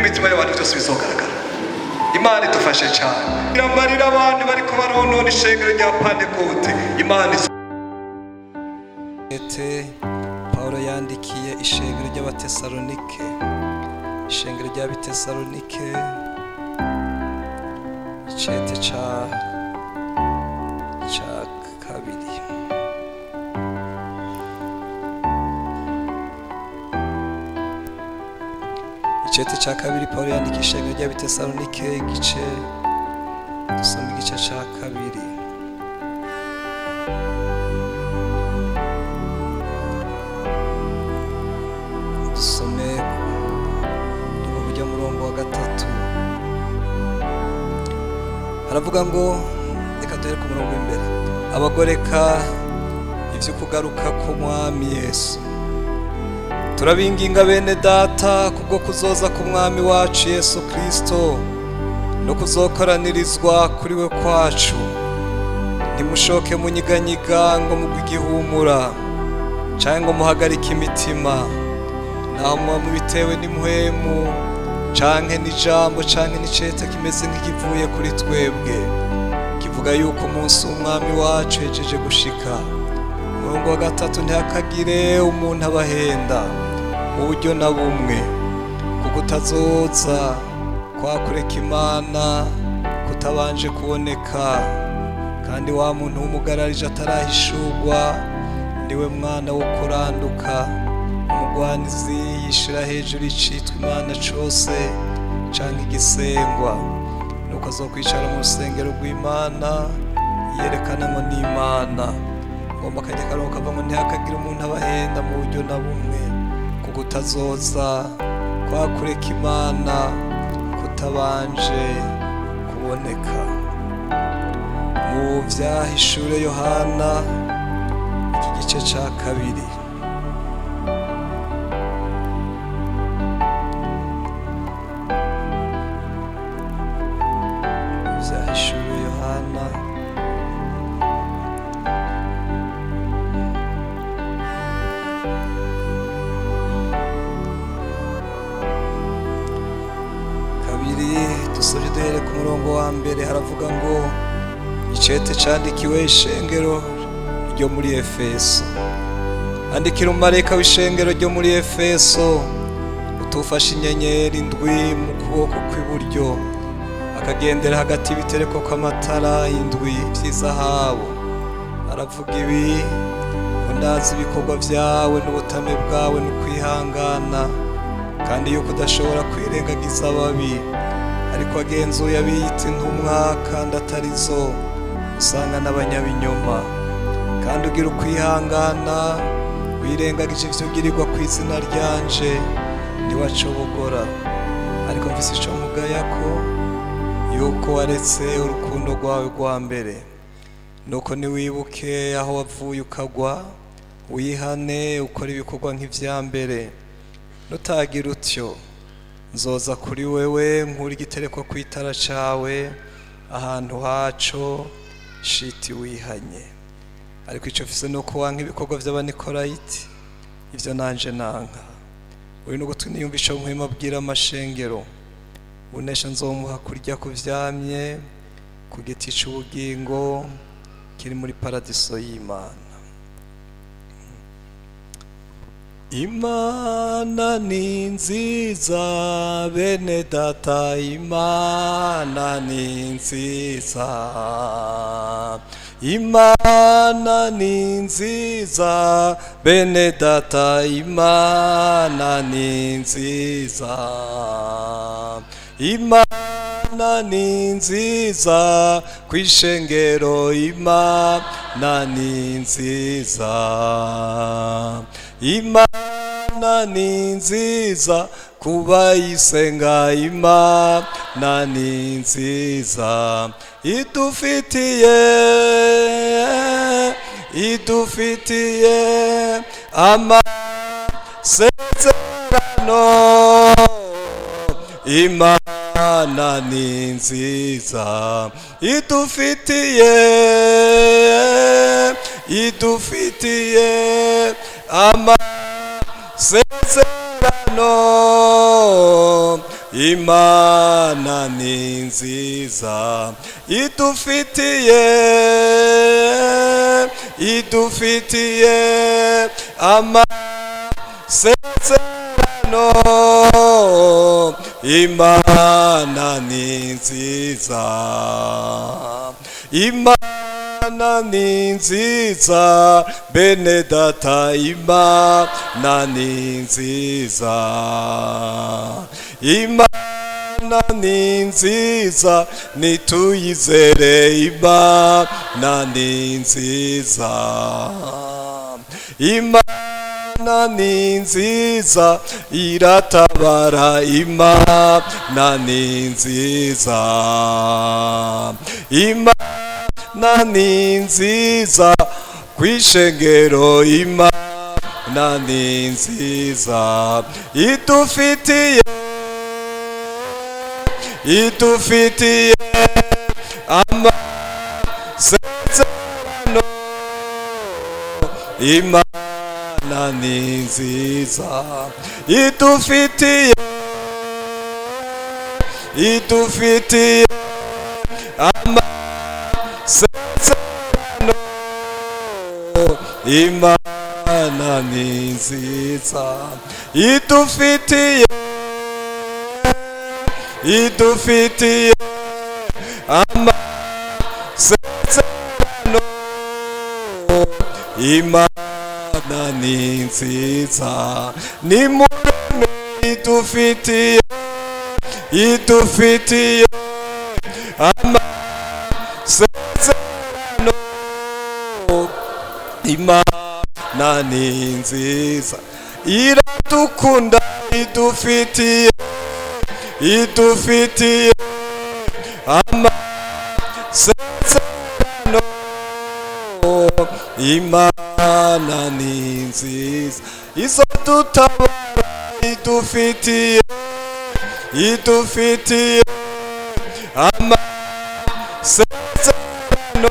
n'imitima y'abantu byose bizogaragara. Imana idufashe cyane. Iramarira abantu bariko baronona ishengero rya Pentekote. Imana Paulo yandikiye ishengero ry'Abatesalonike, ishengero ry'Abatesalonike, icete ca kabiri. Icete ca kabiri Paulo yandikiye ishengero ry'Abatesalonike, igice dusoma igice ca kabiri. Dusome kujya murongo wa 3. Haravuga ngo, reka duhere ku murongo w'imbere. Abagoreka ivyo kugaruka ku mwami Yesu, turabinginga bene data kubwo kuzoza ku mwami wacu Yesu Kristo no kuzokoranirizwa kuri we kwacu. Ntimushoke munyiganyiga ngo mugwe igihumura canke ngo muhagarike imitima, naho muba mubitewe n'impwemu canke n'ijambo canke n'icete kimeze nk'ikivuye kuri twebwe, kivuga yuko umunsi w'umwami wacu hejeje gushika. Umurongo wa 3, ntihakagire umuntu abahenda mu buryo na bumwe, kuko utazoza kwa Kureka Imana kutabanje kuboneka, kandi wa muntu w'umugararije atarahishurwa niwe mwana wo kuranduka, umugwanizi yishira hejuru icitwa Imana cose canke igisengwa, nuko azokwicara mu rusengero rw'Imana yerekana ngo ni Imana. Ngomba kajya karonka kava ngo ntihakagira umuntu abahenda mu buryo na bumwe, kuko utazoza kwa Kureka Imana kutabanje kuboneka. Mu vyahishure Yohana iki gice ca kabiri. Vyahishure Yohana kabiri, dusubire duhere ku murongo wa mbere. Haravuga ngo, icete candikiwe ishengero ryo muri Efeso. Andikira umumarayika w'ishengero ryo muri Efeso, utufashe inyenyeri ndwi mu kuboko kw'iburyo, akagendera hagati y'ibitereko kw'amatara indwi vy'izahabu. Aravuga ibi ngo, ndazi ibikorwa vyawe n'ubutame bwawe n'ukwihangana, kandi yuko udashobora kwirengagiza ababi, ariko agenzuye abiyita intumwa kandi atarizo, usanga n'abanyabinyoma. Kandi ugira ukwihangana, wirengagije ivyo ugirirwa kw'izina ryanje, ntiwacobogora. Ariko mfise ico nkugayako, yuko waretse urukundo rwawe rwa mbere. Nuko niwibuke aho wavuye ukagwa, wihane ukora ibikorwa nk'ivya mbere. Nutagira utyo, nzoza kuri wewe nkura igitereko kw'itara cawe, ahantu haco shiti wihanye. Ariko ico mfise nuko wanka ibikorwa vy'Abanikorayiti, ivyo nanje nanka. Uri n'ugutwi niyumva ico Mpwemu abwira amashengero. Unesha nzomuha kurya ku vyamye ku giti c'ubugingo kiri muri paradiso y'Imana. Imana ni nziza bene data, Imana ni nziza, Imana ni nziza bene data, Imana ni nziza, Imana ni nziza kw'ishengero, Imana ni nziza, Imana ni nziza kubayisenga, Imana ni nziza, idufitiye amasezerano, Imana ni nziza, idufitiye amasezerano, Imana ni nziza idufitiye amasezerano. Imana ni nziza, Imana ni nziza, bene data, Imana ni nziza, Imana ni nziza, nituyizere, Imana ni nziza, Imana ni nziza, iratabara, Imana ni nziza, Imana ni nziza, kwishengero, Imana ni nziza, idufitiye amasezerano. Imana ni nziza, idufitiye amasezerano. Imana ni nziza, idufitiye amasezerano. Imana ni nziza, nimureme, idufitiye amasezerano. Imana ni nziza, iradukunda, idufitiye amasezerano. Imana ni nziza, izodutabara, idufitiye amasezerano.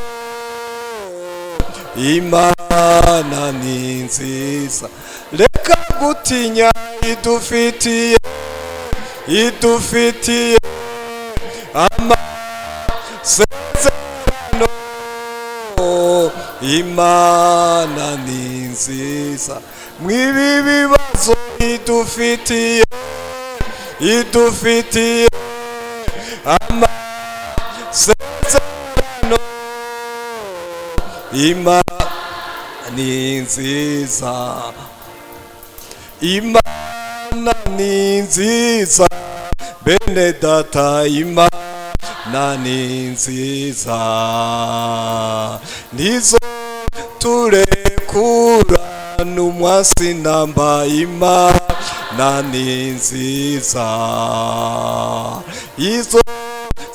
Imana ni nziza, reka gutinya, idufitiye amasezerano. Imana ni nziza, mwibi bibazo, idufitiye amasezerano. Imana ni nziza, Imana ni nziza, bene data, Imana ni nziza, nizo turekura n'umwasi namba. Imana ni nziza, izo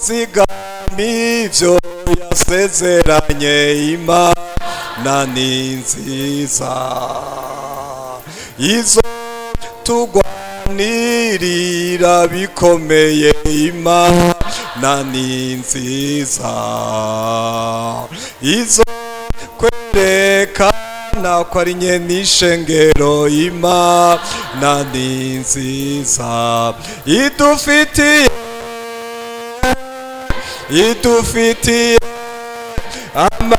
zigamivyo yasezeranye. Imana ni nziza, izo tugwanirira bikomeye. Imana ni nziza, izo kwerekana ko ari nye n'ishengero. Imana ni nziza, idufitiye amasezerano.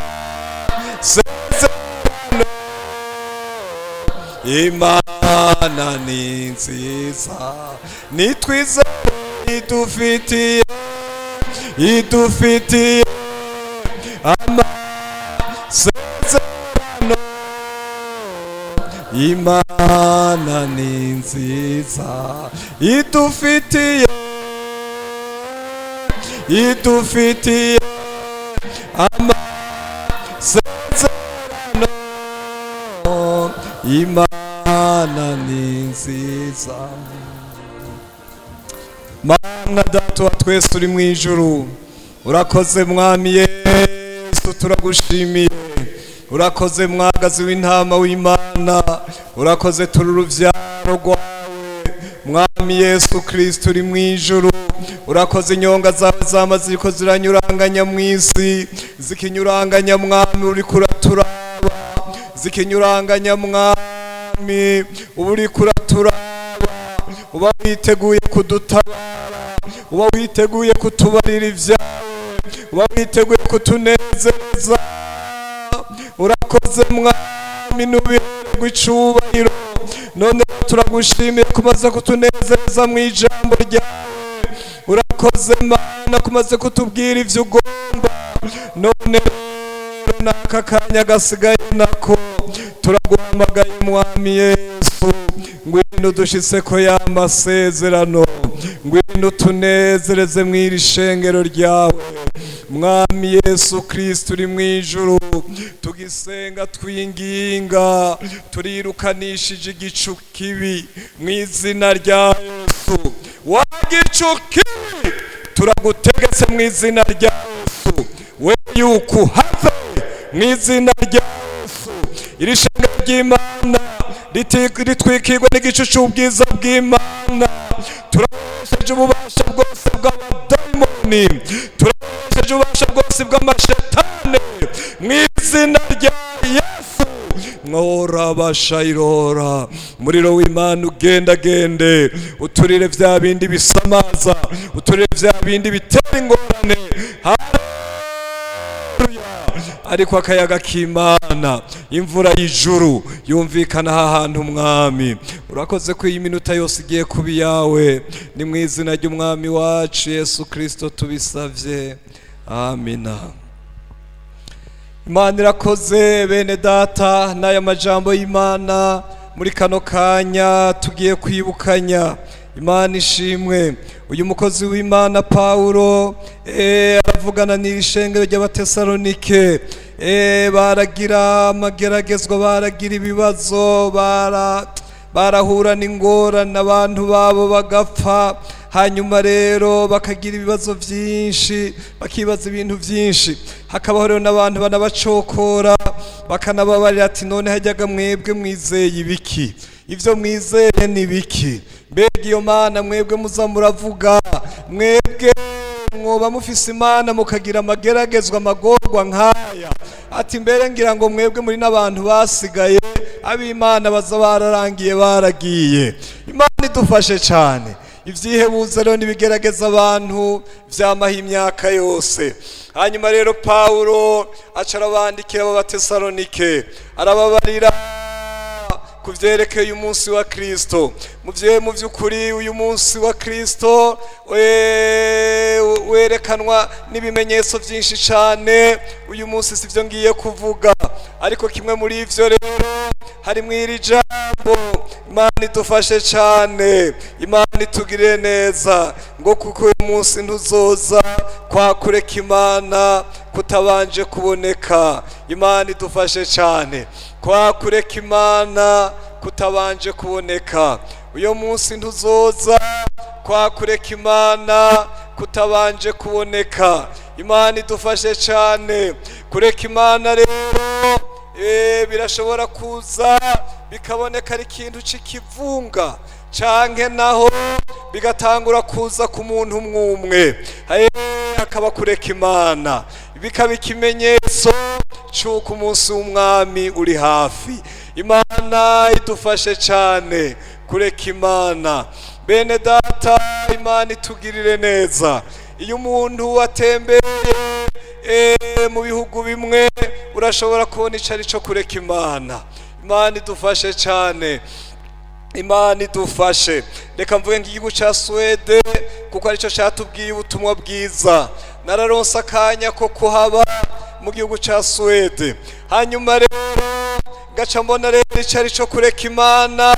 Imana ni nziza, nitwizere, idufitiye amasezerano. Imana ni nziza, idufitiye amasezerano. Imana ni nziza. Mana data wa twese uri mu ijuru, urakoze mwami Yesu, turagushimiye. Urakoze mwagazi w'intama w'Imana, urakoze turi uruvyaro rwawe mwami Yesu Kristo uri mu ijuru. Urakoze inyonga zawe zama ziriko ziranyuranganya mw'isi, zikinyuranganya mwami, uriko uraturaba, zikinyuranganya mwami, uriko uraturaba, uba witeguye kudutabara uba witeguye kutubarira ibyawe, uba witeguye kutunezeza. Urakoze mwami, nubiherwe icubahiro. None turagushimiye kumaze kutunezeza mu ijambo ryawe. Urakoze Mana kumaze kutubwira ivyo ugomba. None n'aka kanya gasigaye nako turaguhamagaye mwami Yesu, ngwino dushitseko ya masezerano, ngwino tunezereze mw'iri shengero ryawe. Mwami Yesu Kristo uri mw'ijuru, tugisenga twinginga, turirukanishije igicu kibi mw'izina rya Yesu. Wa gicu kibi turagutegetse mw'izina rya Yesu, we yuko uhave mw'izina rya Yesu. Iri shengero ry'Imana ritwikirwe n'igicu c'ubwiza bw'Imana. Turakoresheje ububasha bwose bw'abadayimoni, turakoresheje ububasha bwose bw'amashetani mw'izina rya Yesu. Mworabashayirora, umuriro w'Imana ugendagende, uturire vya bindi bisamaza, uturire vya bindi bitera ingorane. Ariko akayaga k'Imana, imvura y'ijuru yumvikana aha hantu mwami. Urakoze ko iyi minota yose igiye kuba iyawe, ni mu izina ry'umwami wacu Yesu Kristo tubisavye, amina. Imana irakoze bene data, n'aya majambo y'Imana muri kano kanya tugiye kwibukanya. Imana ishimwe. Uyu mukozi w'Imana Paulo aravugana n'iri shengero ry'Abatesalonike. Baragira amageragezwa, baragira ibibazo, barahura n'ingorane, abantu babo bagapfa. Hanyuma rero bakagira ibibazo byinshi, bakibaza ibintu byinshi. Hakabaho rero n'abantu banabacokora, bakanababarira ati none hajyaga mwebwe mwizeye ibiki? Ivyo mwizeye ni biki? Mbega iyo Mana mwebwe muza muravuga, mwebwe mwoba mufise Imana mukagira amageragezwa amagorwa nkaya? Ati mbere ngira ngo mwebwe muri n'abantu basigaye, ab'Imana baza bararangiye baragiye. Imana idufashe cyane. Ivyihebuza rero nibigerageza abantu vyamaha imyaka yose. Hanyuma rero Paulo aca arabandikira Abatesalonike, arababarira kuvyerekeye uyu munsi wa Kristo. Mu vy'ukuri uyu munsi wa Kristo werekanwa n'ibimenyetso vyinshi cane. Uyu munsi sivyo ngiye kuvuga, ariko kimwe muri ivyo rero hari mw'iri jambo. Imana idufashe cane, Imana itugirire neza, ngo kuko uyu munsi ntuzoza kwa kureka Imana kutabanje kuboneka. Imana idufashe cane, kwa kureka Imana kutabanje kuboneka. Uyo munsi ntuzoza kwa kureka Imana kutabanje kuboneka. Imana idufashe cane. Kureka Imana rero birashobora kuza bikaboneka ari ikintu c'ikivunga, canke naho bigatangura kuza ku muntu umwe, hakaba kureka Imana, bikaba ikimenyetso c'uko umunsi w'umwami uri hafi. Imana idufashe cane kureka Imana. Bene data, Imana itugirire neza. Iyo umuntu atembeye mu bihugu bimwe, urashobora kubona icari co kureka Imana. Imana idufashe cane, Imana idufashe. Reka mvuge nk'igihugu ca Swede, kuko arico catubwiye ubutumwa bwiza. Nararonse akanya ko kuhaba mu gihugu ca Swede. Hanyuma rero gaca mbona rero icari co kureka Imana.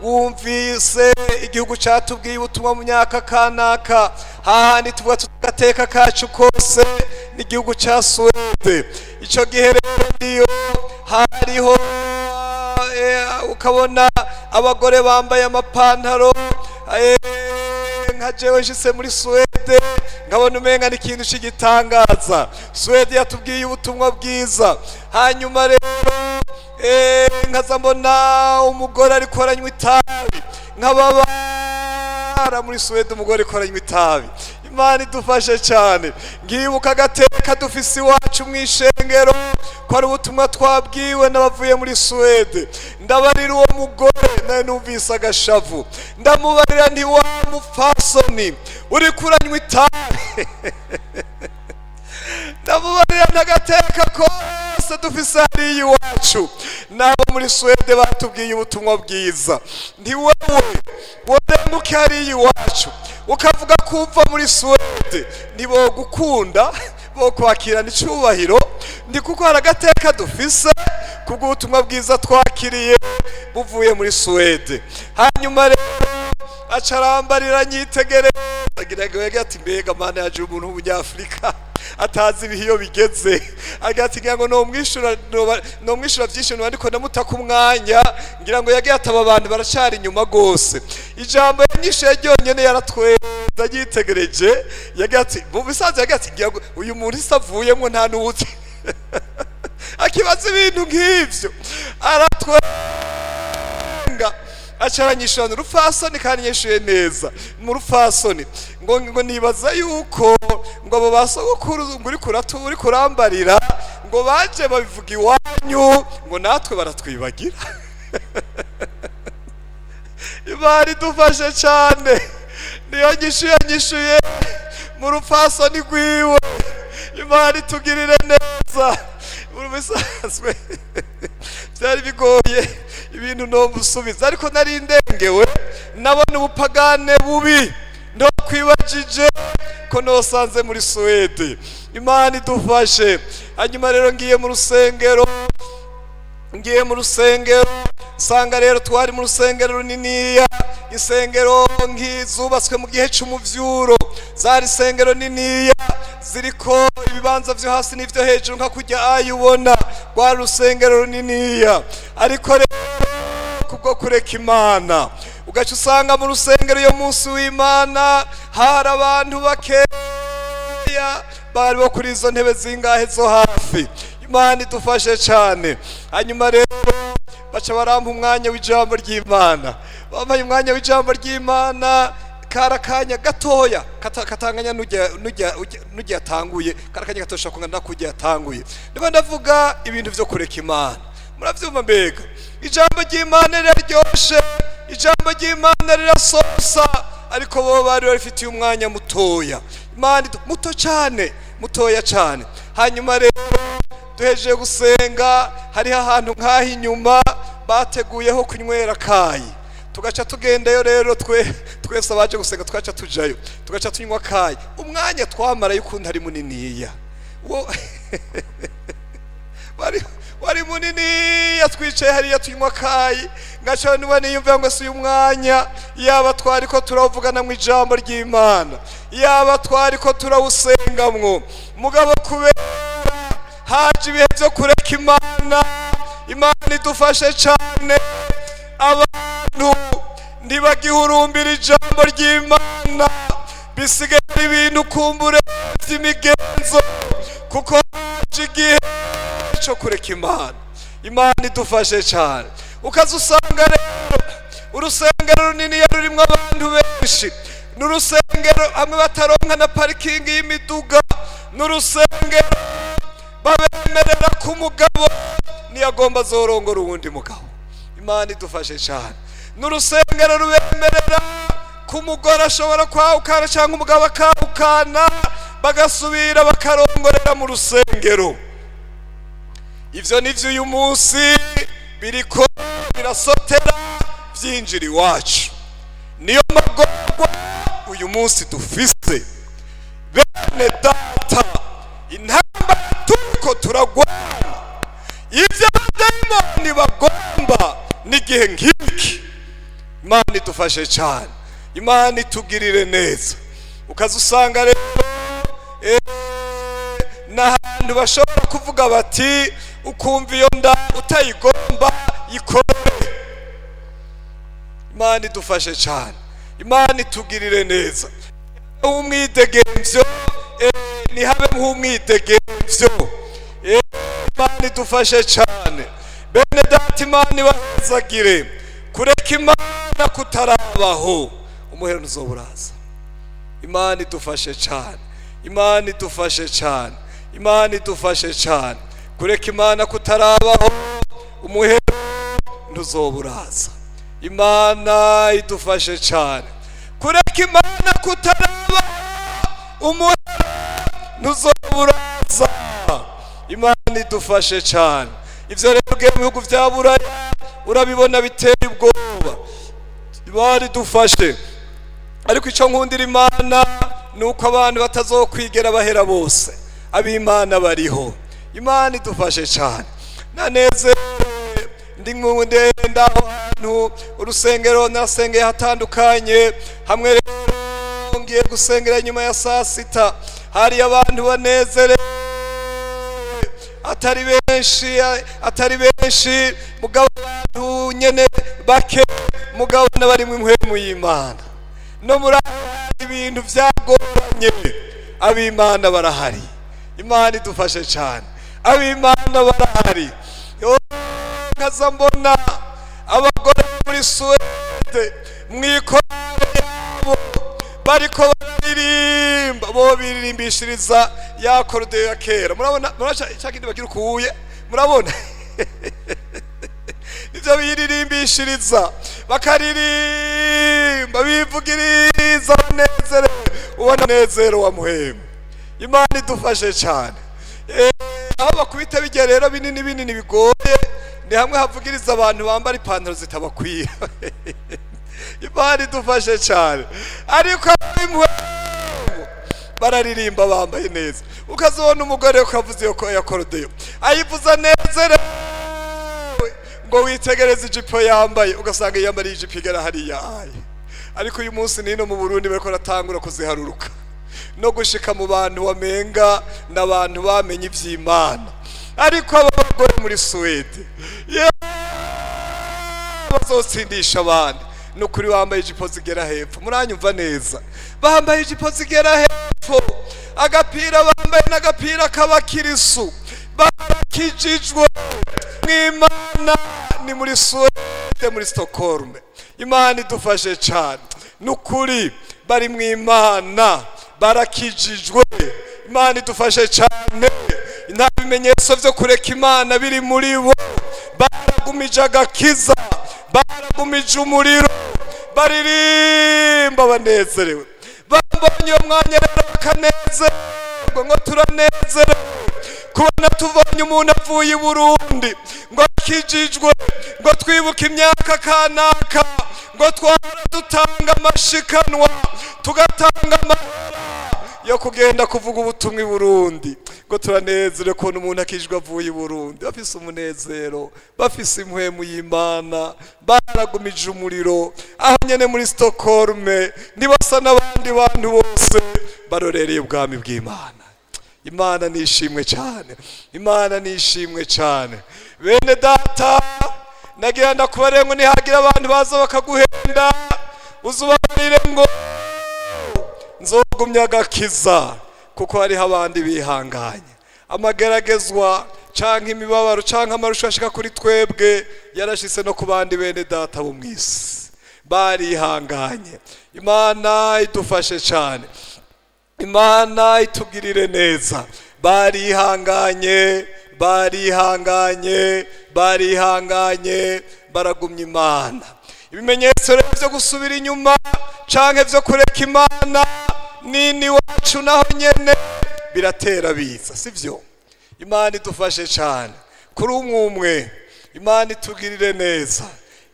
Wumvise igihugu catubwiye ubutumwa mu myaka kanaka, hahandi tuvuga tugateka kacu kose n'igihugu ca Swede. Ico gihe rero ndiyo hariho ukabona abagore bambaye amapantaro, nka jewe nshitse muri Swede nkabona umenga n'ikintu c'igitangaza. Swede yatubwiye ubutumwa bwiza. Hanyuma rero nkaza mbona umugore ariko aranywa itabi, nkababara muri Swede umugore ariko aranywa itabi. Imana idufashe cyane. Ngibuka agateka dufise iwacu mw'ishengero, ko ari ubutumwa twabwiwe n'abavuye muri Swede. Ndabarira uwo mugore, nawe numvise agashavu, ndamubarira nti wa mupfasi umupfasoni uri kuranywa itabi ndamubarira ntagateka kose dufise hariya iwacu nabo muri Swede batubwiye ubutumwa bwiza nti wewe wodemuke hariya iwacu ukavuga ko uva muri Swede ntibogukunda bo kwakirana icubahiro ndi kuko hari agateka dufise kubw'ubutumwa bwiza twakiriye buvuye muri Swede. Hanyuma rero acarambarira nyitegereza agira ati mbega mana yaje umuntu w'umunyafrika atazi ibihiyo bigeze agati ngira ngo no mwishura byinshi ariko ndamutaka umwanya ngira ngo yagiye ataba abantu baracari inyuma gose ijambo yanyishe ryonyene yaratweza yitegereje yagiye ati mu bisanzwe yagiye ati ngira ngo uyu muntu isavuyemo nta nuwuti akibaza ibintu nk'ivyo aratwenga acaranyishana urufasoni kandi yeshuye neza mu rufasoni ngo nibaza yuko ngo abo basogokuru uri kurambarira ngo baje babivuga iwanyu ngo natwe baratwibagira. Imana idufashe cyane niyo nyishuye mu rufasoni rwiwe. Imana itugirire neza urubisanzwe byari bigoye ibintu no musubiza ariko nari ndengewe nabona ubupagane bubi ndo kwibajije ko nosanze muri Swede. Imana idufashe. Hanyuma rero ngiye mu rusengero sanga rero twari mu rusengero runiniya insengero nkizubatswe mu gihe cy'umuvyuro zari insengero niniya ziriko ibibanza vyo hasi n'ivyo hejuru nka kujya ayubona rwa rusengero runiniya ariko rero kubwo kureka Imana ugaca usanga mu rusengero yo munsi w'Imana hari abantu bakeya bari bo kuri izo ntebe zingahe zo hafi. Imana idufashe cyane. Hanyuma rero baca barampa umwanya w'ijambo ry'Imana bampaye umwanya w'ijambo ry'Imana karakanya gatoya katanganya nujya yatanguye karakanya gatosha kungana kujya yatanguye ndiko ndavuga ibintu vyo kureka Imana. Muravyumva mbega ijambo ry'Imana riraryoshe ijambo ry'Imana rirasosa ariko bo bari barifitiye umwanya mutoya. Imana mutoya cyane. Hanyuma rero duhejeje gusenga hariho ahantu nk'aho inyuma bateguyeho kunywera kayi tugaca tugendayo rero twese abaje gusenga tugaca tujayo tugaca tunywa kayi umwanya twamara y'ukuntu ari muniniya wari muniniya twicaye hariya tunywa kayi ngaca niba niyumva ngo si uyu mwanya yaba twari ko turavugana mu ijambo ry'Imana yaba twari ko turawusengamwo mugabo kubera haje ibihe byo kureka Imana. Imana idufashe cyane abantu ntibagihurumbira ijambo ry'Imana bisigaye ibintu kumbure by'imigenzo kuko haje igihe cyo kureka Imana. Imana idufashe cyane. Ukaza usanga rero urusengero runini rurimo abantu benshi n'urusengero hamwe bataronka na parikingi y'imiduga n'urusengero babemerera ku mugabo niyagomba zorongora uwundi mugabo. Imana idufashe cyane. N'urusengero rubemerera ku mugore ashobora kwahukana cyangwa umugabo akahukana bagasubira bakarongorera mu rusengero. Ivyo nivyo uyu munsi biriko birasotera vyinjira iwacu. Niyo magorwa uyu munsi dufise bene data intambara turiko turagwana ivyo abadayimoni bagomba n'igihe nk'iki. Imana idufashe cyane. Imana itugirire neza. Ukaza usanga rero n'ahantu bashobora kuvuga bati ukumva iyo nda utayigomba yikorere. Imana idufashe cyane. Imana itugirire neza. Umwidegemvyo nihabe nk'umwidegemvyo. Imana idufashe cyane. Bene data Imana ibazagire kureka Imana kutarabaho umuhero ntuzoburaza. Imana idufashe cyane. Imana idufashe cyane. Imana idufashe cyane. Kureka Imana kutarabaho umuhero ntuzoburaza. Imana idufashe cyane. kureka Imana kutaraba umuhero ntuzoburaza. Imana idufashe cyane. Ivyo rero ugiye mu bihugu vya Buraya urabibona biteye ubwoba. Imana idufashe. Ariko ico nkundira Imana nuko abantu batazokwigera bahera bose, ab'Imana bariho. Imana idufashe cyane. Nanezerewe ndi ngunda ahantu urusengero nasengeye hatandukanye, hamwe rero ngiye gusengera nyuma ya saa sita, hari abantu banezerewe atari benshi mugabo abantu nyene bake, mugabo n'abari mu impwemu y'Imana. No muri ibintu vyagoranye ab'Imana barahari. Imana idufashe cyane. Ab'Imana barahari. Nkaza mbona abagore muri Suwede mwikorane yabo bariko baririmba, bo biririmbishiriza ya korode ya kera. Murabona cyakindi bagira ukuye, murabona ivyo biririmbishiriza bakaririmba bivugiriza banezerewe, ubona nezero wa muhemu. Imana idufashe cyane. Aho bakubita bijya rero binini bigoye, ni hamwe havugiriza abantu bambara ipantaro zitabakwira. Imana idufashe cyane. Ariko bararirimba bambaye neza, ukazibona umugore ukavuza iyo ya korodeyo ayivuza nezerewe, ngo witegereze ijipo yambaye ugasanga yambariye ijipo igera hariya. Ariko uyu munsi nino mu Burundi bariko ratangura kuziharuruka no gushika mu bantu wamenga n'abantu bamenye ivy'Imana. Ariko abagore muri Suwede bazotsindisha abandi, nukuri bambaye ijipo zigera hepfo. Muranyumva neza, bambaye ijipo zigera hepfo, agapira bambaye n'agapira k'abakirisu, barakijijwe mw'Imana. Ni muri Suwede, muri Stockholm. Imana idufashe cyane, nukuri bari mw'Imana barakijijwe. Imana idufashe cyane. Nta bimenyetso vyo kureka Imana biri muri bo, baragumije agakiza, baragumije umuriro, baririmba banezerewe. Bambonye uwo mwanya rero bakanezerwa, ngo turanezerewe kubona tubonye umuntu avuye i Burundi, ngo akijijwe, ngo twibuke imyaka kanaka, ngo twara dutanga amashikanwa, tugatanga amahera yo kugenda kuvuga ubutumwa i Burundi. Ngo turanezerewe kubona umuntu akijijwe avuye i Burundi, bafise umunezero, bafise impwemu y'Imana, baragumije umuriro. Aho nyene muri Stockholm ntibasa n'abandi bantu bose, barorereye ubwami bw'Imana. Imana nishimwe cyane. Imana nishimwe cyane. Bene data, nagira ndakubarire ngo nihagira abantu baza bakaguhenda, uzubarire ngo nzogumya agakiza, kuko hariho abandi bihanganye. Amageragezwa canke imibabaro canke amarusho ashika kuri twebwe yarashitse no ku bandi bene data bo mw'isi, barihanganye. Imana idufashe cyane. Imana itugirire neza. Barihanganye, baragumya Imana. Ibimenyetso rero vyo gusubira inyuma canke vyo kureka Imana nini wacu naho nyene biratera biza, sivyo? Imana idufashe cyane kuri umwe. Imana itugirire neza.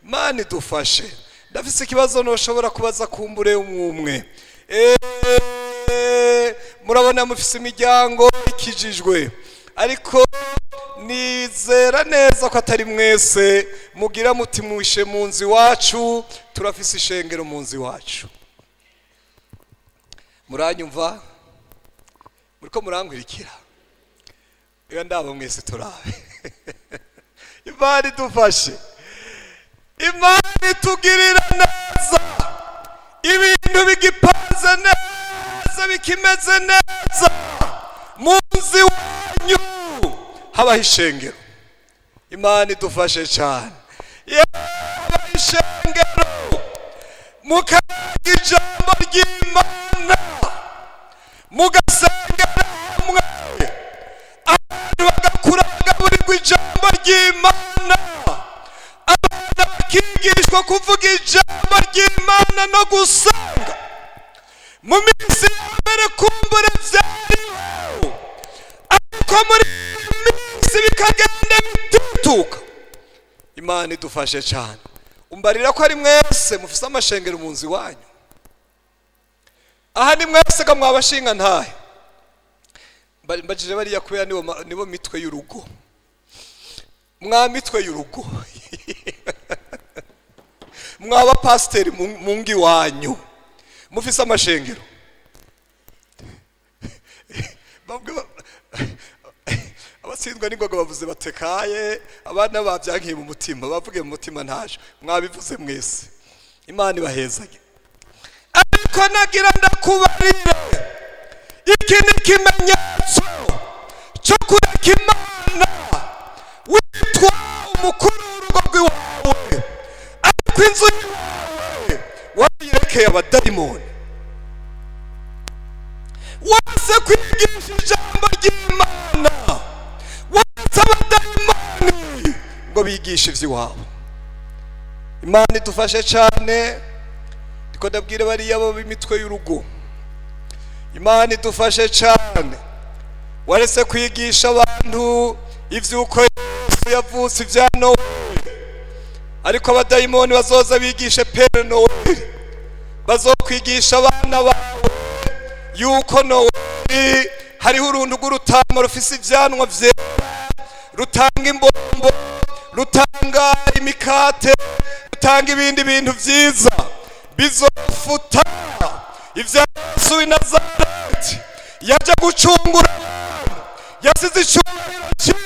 Imana idufashe. Ndafise ikibazo noshobora kubaza kumbure umwe. Murabona mufise imiryango ikijijwe, ariko nizera neza ko atari mwese mugira muti mwishe mu nzu iwacu, turafise ishengero mu nzu iwacu. Muranyumva? Muriko murangwirikira? Iyo ndabo mwese turabe. Imana idufashe. Imana itugirira neza. Ibintu bigipanze neza, bikimeze neza. Mu nzu iwanyu habaho ishengero. Imana idufashe cyane. Habaho ishengero, mukavuga ijambo ry'Imana, mugasengera hamwe, abantu bagakura bagaburirwa ijambo ry'Imana, abana bakigishwa kuvuga ijambo ry'Imana no gusenga. mu minsi ya mbere kumbura byariho, ariko muri minsi bikagenda bitituka. Imana idufashe cyane. Umbarira ko ari mwese mufise amashengero mu nzu iwanyu. Aha ni mwese ga mwabashinga ntahe. Mbajije bariya kubera nibo mitwe y'urugo. Mitwe y'urugo. Mwaba pasiteri mu ngi wanyu. Mufise amashengero. Abasindwa n'ingoga bavuze batekaye, abana babyankiye mu mutima, bavuge mu mutima ntaje. Mwabivuze mwese. Imana ibahezage. Ariko nagira ndakubarire, iki ni ikimenyetso cyo kureka Imana witwa umukuru w'urugo rw'iwawe, ariko inzu yawe wayirekeye abadayimoni. Wase kwigisha ijambo ry'Imana, wase abadayimoni ngo bigishe iby'iwabo. Imana idufashe cyane. Ndiko ndabwire bariya bo b'imitwe y'urugo, Imana idufashe cyane. Warese kwigisha abantu ivy'uko Yesu yavutse ibya Noheli, ariko abadayimoni bazoza bigishe Pere Noheli, bazokwigisha abana bawe yuko Noheli hariho uruntu rw'urutama rufise ivyanwa vyera, rutanga imbombo, rutanga imikate, rutanga ibindi bintu vyiza bizofuta ivya Yesu w'i Nazareti yaje gucungura, yasize icyubahiro cyiwe,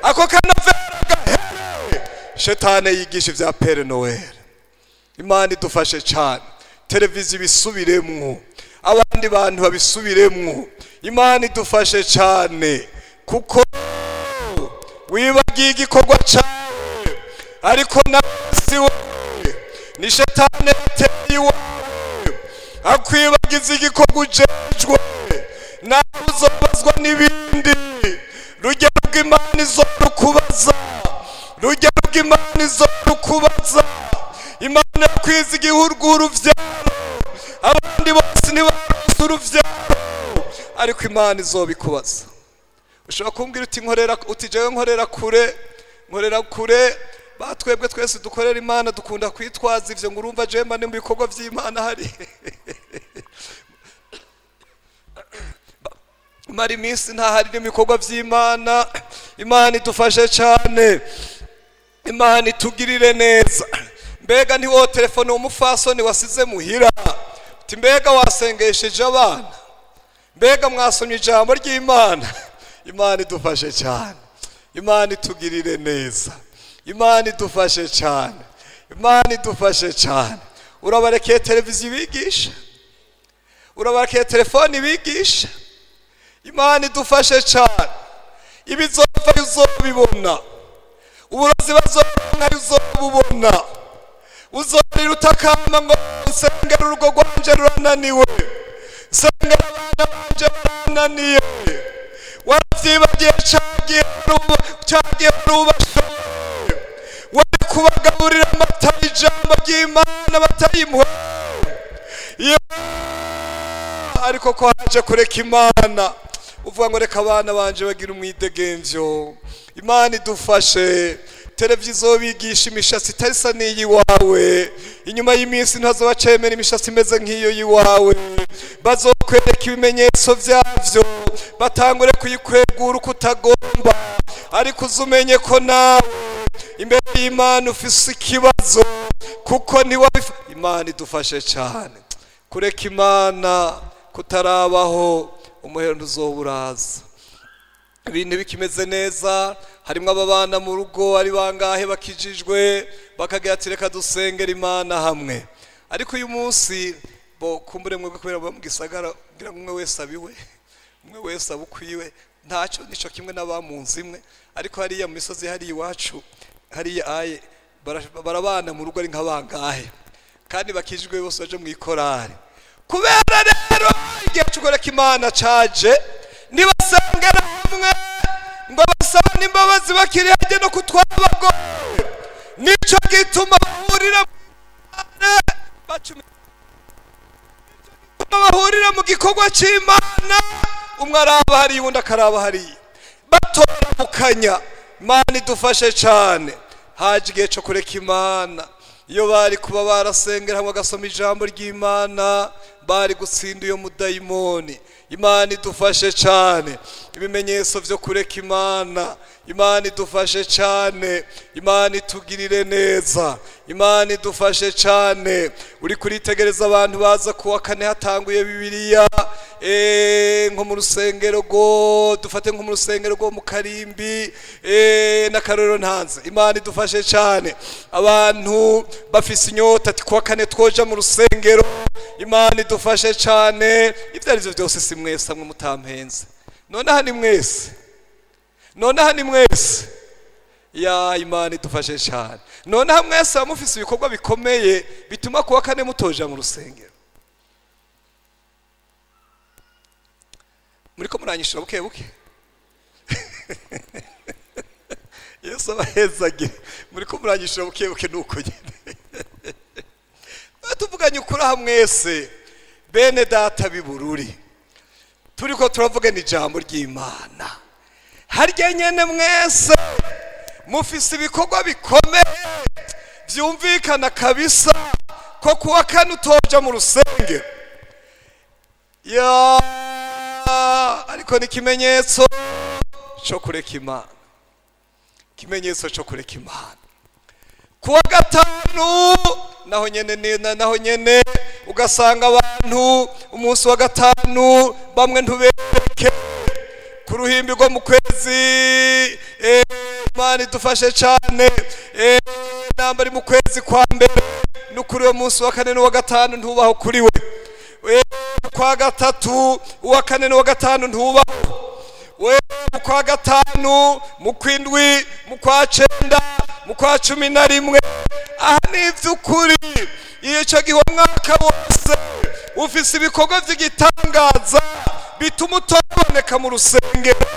ako kanavera gahere. Shetani yigisha ivya Pere Noel. Imana idufashe cyane. Televiziyo bisubiremwo, abandi bantu babisubiremwo. Imana idufashe cyane, kuko wibagiye igikorwa cyawe, ariko nasi wowe ni Shetani yateye iwawe akwibagiza igikorwa ujejwe, nawe uzobazwa n'ibindi. Rugero rw'Imana izorukubaza, rugero rw'Imana izorukubaza. Imana yakwiza igihugu uruvyaro, abandi bose ntibaronse uruvyaro, ariko Imana izobikubaza. Ushobora kumbwira uti nkorera, uti jewe nkorera kure, batwebwe twese dukorera Imana dukunda kwitwaza ivyo ngo urumva jewe mane mu bikorwa vy'Imana hari. Mari minsi ntahari n'ibikorwa vy'Imana. Imana idufashe cyane, Imana itugirire neza. Mbega ntiwo telefone umufasoni wasize muhira, uti mbega wasengesheje abana, mbega mwasomye ijambo ry'Imana. Imana idufashe cyane, Imana itugirire neza, Imana idufashe cyane, Imana idufashe cyane. Urabarekeye televiziyo bigisha, urabarekeye telefoni bigisha. Imana idufashe cyane. Ibizova uzobibona, uburozi bazoronka uzobubona. Uzorira utakamba ngo nsengera urugo rwanje rurananiwe, nsengera abana banje barananiye. Waravyibagiye cagiye rubashoboye, wari kubagaburira amata y'ijambo ry'Imana batayimuha. Ariko ko haje kureka Imana, uvuga ngo reka abana banje bagira umwidegemvyo. Imana idufashe. Televiziyo bigisha imishatsi itarisa n'iyi wawe, inyuma y'iminsi ntazobacemera imishatsi imeze nk'iyo yiwawe. Bazokwereka ibimenyetso vyavyo, batangure kuyikwegura uko utagomba, ariko uzumenye ko nawe imbere y'Imana ufise ikibazo, kuko Imana idufashe cyane. Kureka Imana kutarabaho, umuhero ntuzoburaza. Ibintu bikimeze neza, harimo ababana mu rugo ari bangahe bakijijwe, bakagira ati reka dusengera Imana hamwe. Ariko uyu munsi bo kumbure mwe kubera mu gisagara kugira ngo umwe wese abiwe, umwe wese abukwiwe, ntacyo nico kimwe n'abamunzi imwe. Ariko hariya mu misozi hari iwacu, hariya aye barabana mu rugo ari nk'abangahe, kandi bakijijwe bose baje mu ikorari. Kubera rero igihe cy'ukoreka Imana caje, nibasengera hamwe ngo basaba n'imbabazi bakiri hajye no kutwara abagore. Nico gituma bahurira bacumi bahurira mu gikorwa cy'Imana, umwe araba hariya undi akaraba hariya, batoramukanya. Imana idufashe cyane. Haje igihe cyo kureka Imana. Iyo bari kuba barasengera hamwe bagasoma ijambo ry'Imana, bari gutsinda iyo mudayimoni. Imana idufashe cyane. Ibimenyetso byo kureka Imana. Imana idufashe cyane. Imana itugirire neza. Imana idufashe cyane. Uri kuritegereza abantu baza kuwa kane hatanguye Bibiliya, nko mu rusengero go dufate nko mu rusengero go mu Karimbi, n'akarorero ntanze. Imana idufashe cyane. Abantu bafise inyota ati kuwa kane twoja mu rusengero. Imana idufashe cyane. Ibyo ari byo byose si mwese amwe mutampenze. Nonaha ni mwese. Nonaha ni mwese. Ya Imana idufashe cyane. Nonaha mwese mufise ibikorwa bikomeye bituma kuwa kane mutoja mu rusengero. Muriko muranyishura buke buke. Yesu abahezage. Muriko muranyishura buke buke nuko nyene. Tuvuganye ukuri aha mwese bene data bibururi. Turiko turavuga ni ijambo ry'Imana. Harya nyene mwese mufise ibikorwa bikomeye byumvikana kabisa ko kuwa kane utoja mu rusengero. Ya ariko ni kimenyetso cyo kureka Imana. Kimenyetso cyo kureka Imana. Kuwa gatanu naho nyene ugasanga abantu umunsi wa gatanu bamwe ntubereke ku ruhimbi rwo mu kwezi. Imana idufashe cyane. Namba ari mu kwezi kwa mbere n'ukuri uwo munsi wa kane n'uwa gatanu ntubaho kuri we. Kwa gatatu uwa kane n'uwa gatanu ntubaho. Kwa gatanu mu kwindwi mu kwa cenda mu kwa 11. Aha ni iby'ukuri. Iyo cyo gihe umwaka wose ufise ibikorwa by'igitangaza bituma utaboneka mu rusengero,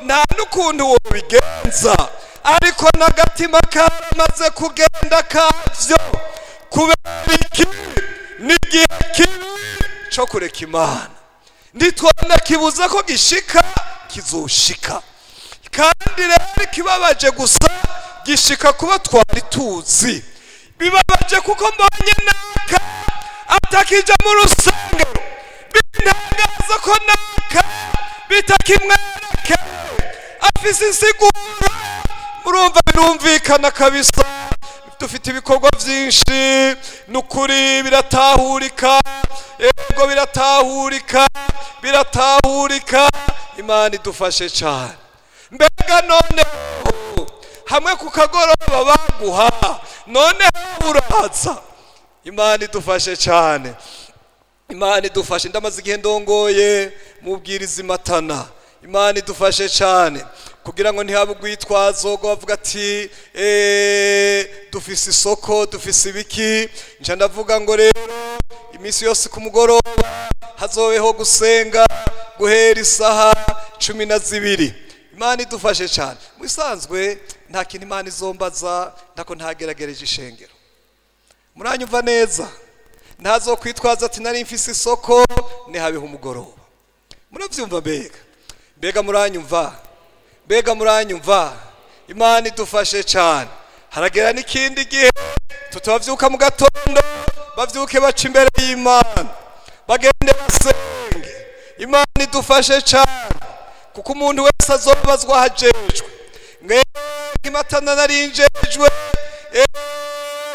nta n'ukuntu wobigenza. Ariko n'agatima karamaze kugenda kavyo. Kubera iki? N'igihe kibi cyo kureka Imana. Nditwana kibuza ko gishika, kizoshika. Kandi rero kibabaje gusa gishika kuba twari tuzi. Bibabaje kuko mbonye naka atakija mu rusengero. Bintangaza ko naka bitakimwereke afise insiguro. Murumva birumvikana kabisa. Dufite ibikorwa byinshi n'ukuri biratahurika. Ego biratahurika. Imana idufashe cyane. Mbega none hamwe ku kagoroba baguha none uraza. Imana idufashe cyane. Imana idufashe. Ndamaze igihe ndongoye mubwiriza Matana. Imana idufashe cyane kugira ngo ntihabe ugwitwazo go bavuga ati dufise isoko dufise ibiki. Nje ndavuga ngo rero iminsi yose ku mugoroba hazobeho gusenga guhera isaha 12. Imana idufashe cyane. Musanzwe nta kintu Imana izombaza ntako ntageragereje ishengero. Muranyumva neza? Ntazo kwitwaza ati nari mfise isoko nihabeho umugoroba. Muravyumva mbega muranyumva? Imana idufashe cyane. Haragera n'ikindi gihe tutavyuka mu gatondo bavyuke baca imbere y'Imana bagende basenge. Imana idufashe cyane kuko umuntu wese azobazwa hajejwe. Imatana narinjejwe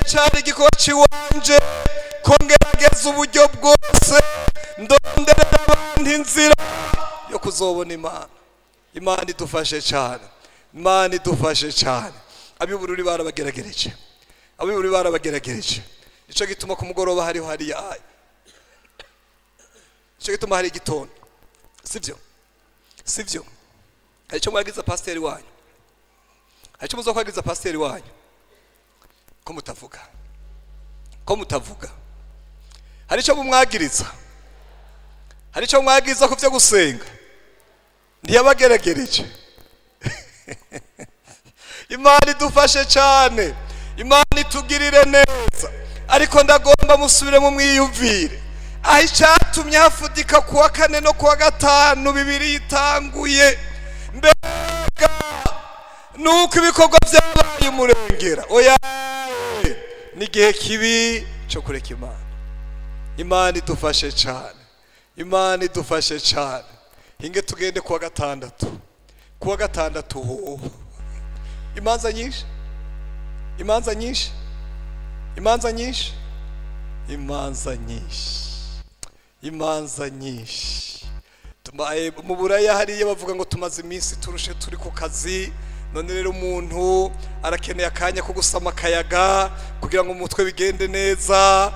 cyari igikorwa ciwanje kongerageza uburyo bwose ndonderera abantu inzira yo kuzobona Imana. Imana idufashe cyane. Imana idufashe cyane. Abibururi barabageragereje. Ico gituma ku mugoroba hariho hariya. Ico gituma hari igitondo. Sivyo. Harico mwagiza pasiteri wanyu. Harico muzokwagiza pasiteri wanyu. Ko mutavuga. Harico mumwagiriza. Harico mwagiza kuvyo gusenga. Ntiyabageragereje. Imana idufashe cyane. Imana itugirire neza. Ariko ndagomba musubire mu mwiyumvire. aho icyatumye hafudika kuwa kane no kuwa gatanu bibiri itanguye mbega nuko ibikorwa byabaye umurengera. Oya, n'igihe kibi cyo kureka Imana. Imana idufashe cyane, Imana idufashe cyane. Hinge tugende kuwa gatandatu ho imanza nyinshi, imanza nyinshi, imanza nyinshi, imanza nyinshi, imanza nyinshi. Mu Buraya hariya bavuga ngo tumaze iminsi turushe turi ku kazi, none rero umuntu arakeneye akanya ko gusama akayaga kugira ngo umutwe bigende neza.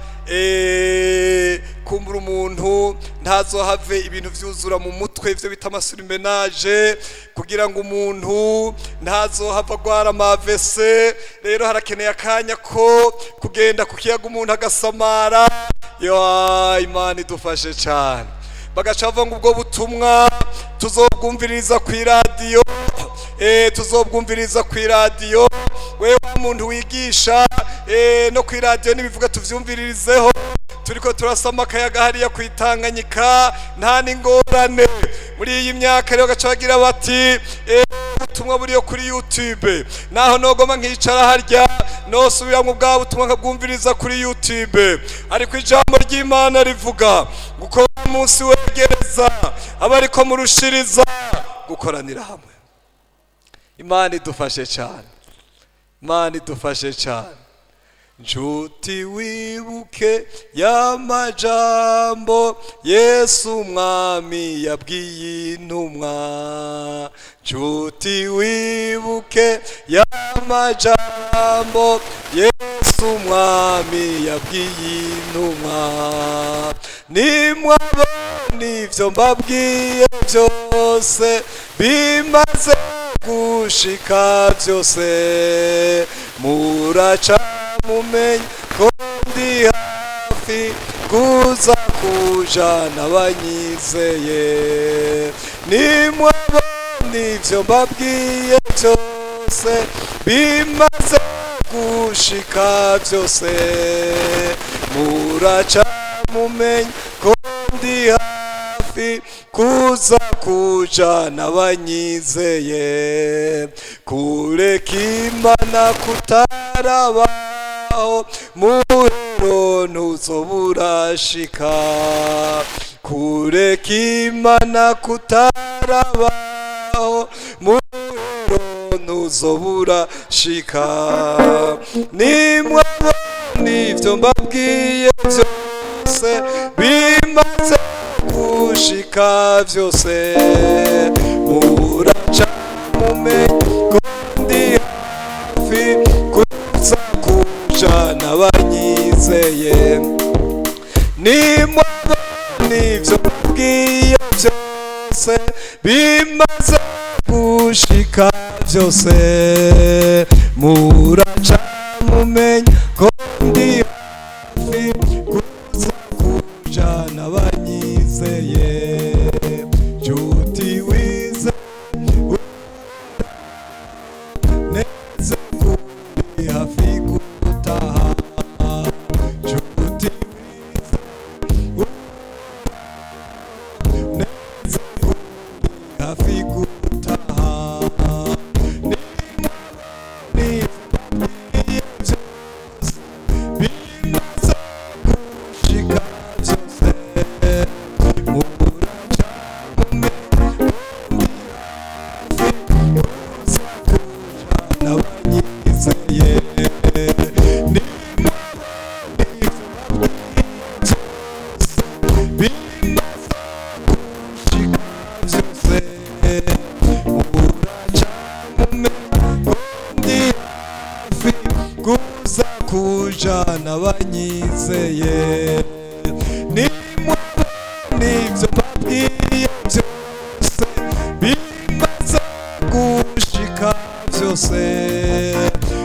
Kumbura umuntu ntazohave ibintu vyuzura mu mutwe, ivyo bita amasurimenage, kugira ngo umuntu ntazohava gwara amavese. Rero harakeneye akanya ko kugenda ku kiyaga umuntu agasamara. Imana idufashe cyane. Bagaca bavuga ngo ubwo butumwa tuzobwumviriza ku iradiyo, tuzobwumviriza ku iradiyo. Wewe umuntu wigisha no ku iradiyo nibivuga tuvyumviririzeho, turiko turasama akayaga hariya kwitanganyika nta n'ingorane. Muri iyi myaka rero gaca bagira bati ubutumwa buriyo kuri YouTube, naho nogoma nkicara harya nosubira mu bwa butumwa nkabwumviriza kuri YouTube. Ariko ijambo ry'Imana rivuga guko umunsi wegereza abariko murushiriza gukoranira hamwe. Imana idufashe cyane, Imana idufashe cyane. Nshuti wibuke ya majambo Yesu umwami yabwiye intumwa. Nshuti wibuke ya majambo Yesu umwami yabwiye intumwa. Nimwabona ivyo mbabwiye byose bimaze gushika byose, muraca mumenye ko ndi hafi kuza kujana abanyizeye. Nimwabona ivyo mbabwiye byose bimaze gushika byose, muraca mumenye ko ndi hafi kuza kujana abanyizeye. Kureka Imana kutarabaho muhero ntuzoburashika. Kureka Imana kutarabaho muhero ntuzoburashika. Nimwabona ivyo mbabwiye byose bimaze gushika byose, muraca mumenye ko ndi hafi kuza kujana abanyizeye. Nimwabona ivyo mbabwiye byose bimaze gushika byose, muraca mumenye ko ndi hafi kuza kujana abanyizeye. Nshuti wize neze kuri hafi gutaha. Nshuti wize neze kuri hafi gutaha. Kujana abanyizeye. Nimwabona ivyo mbabwiye byose bimaze gushika byose,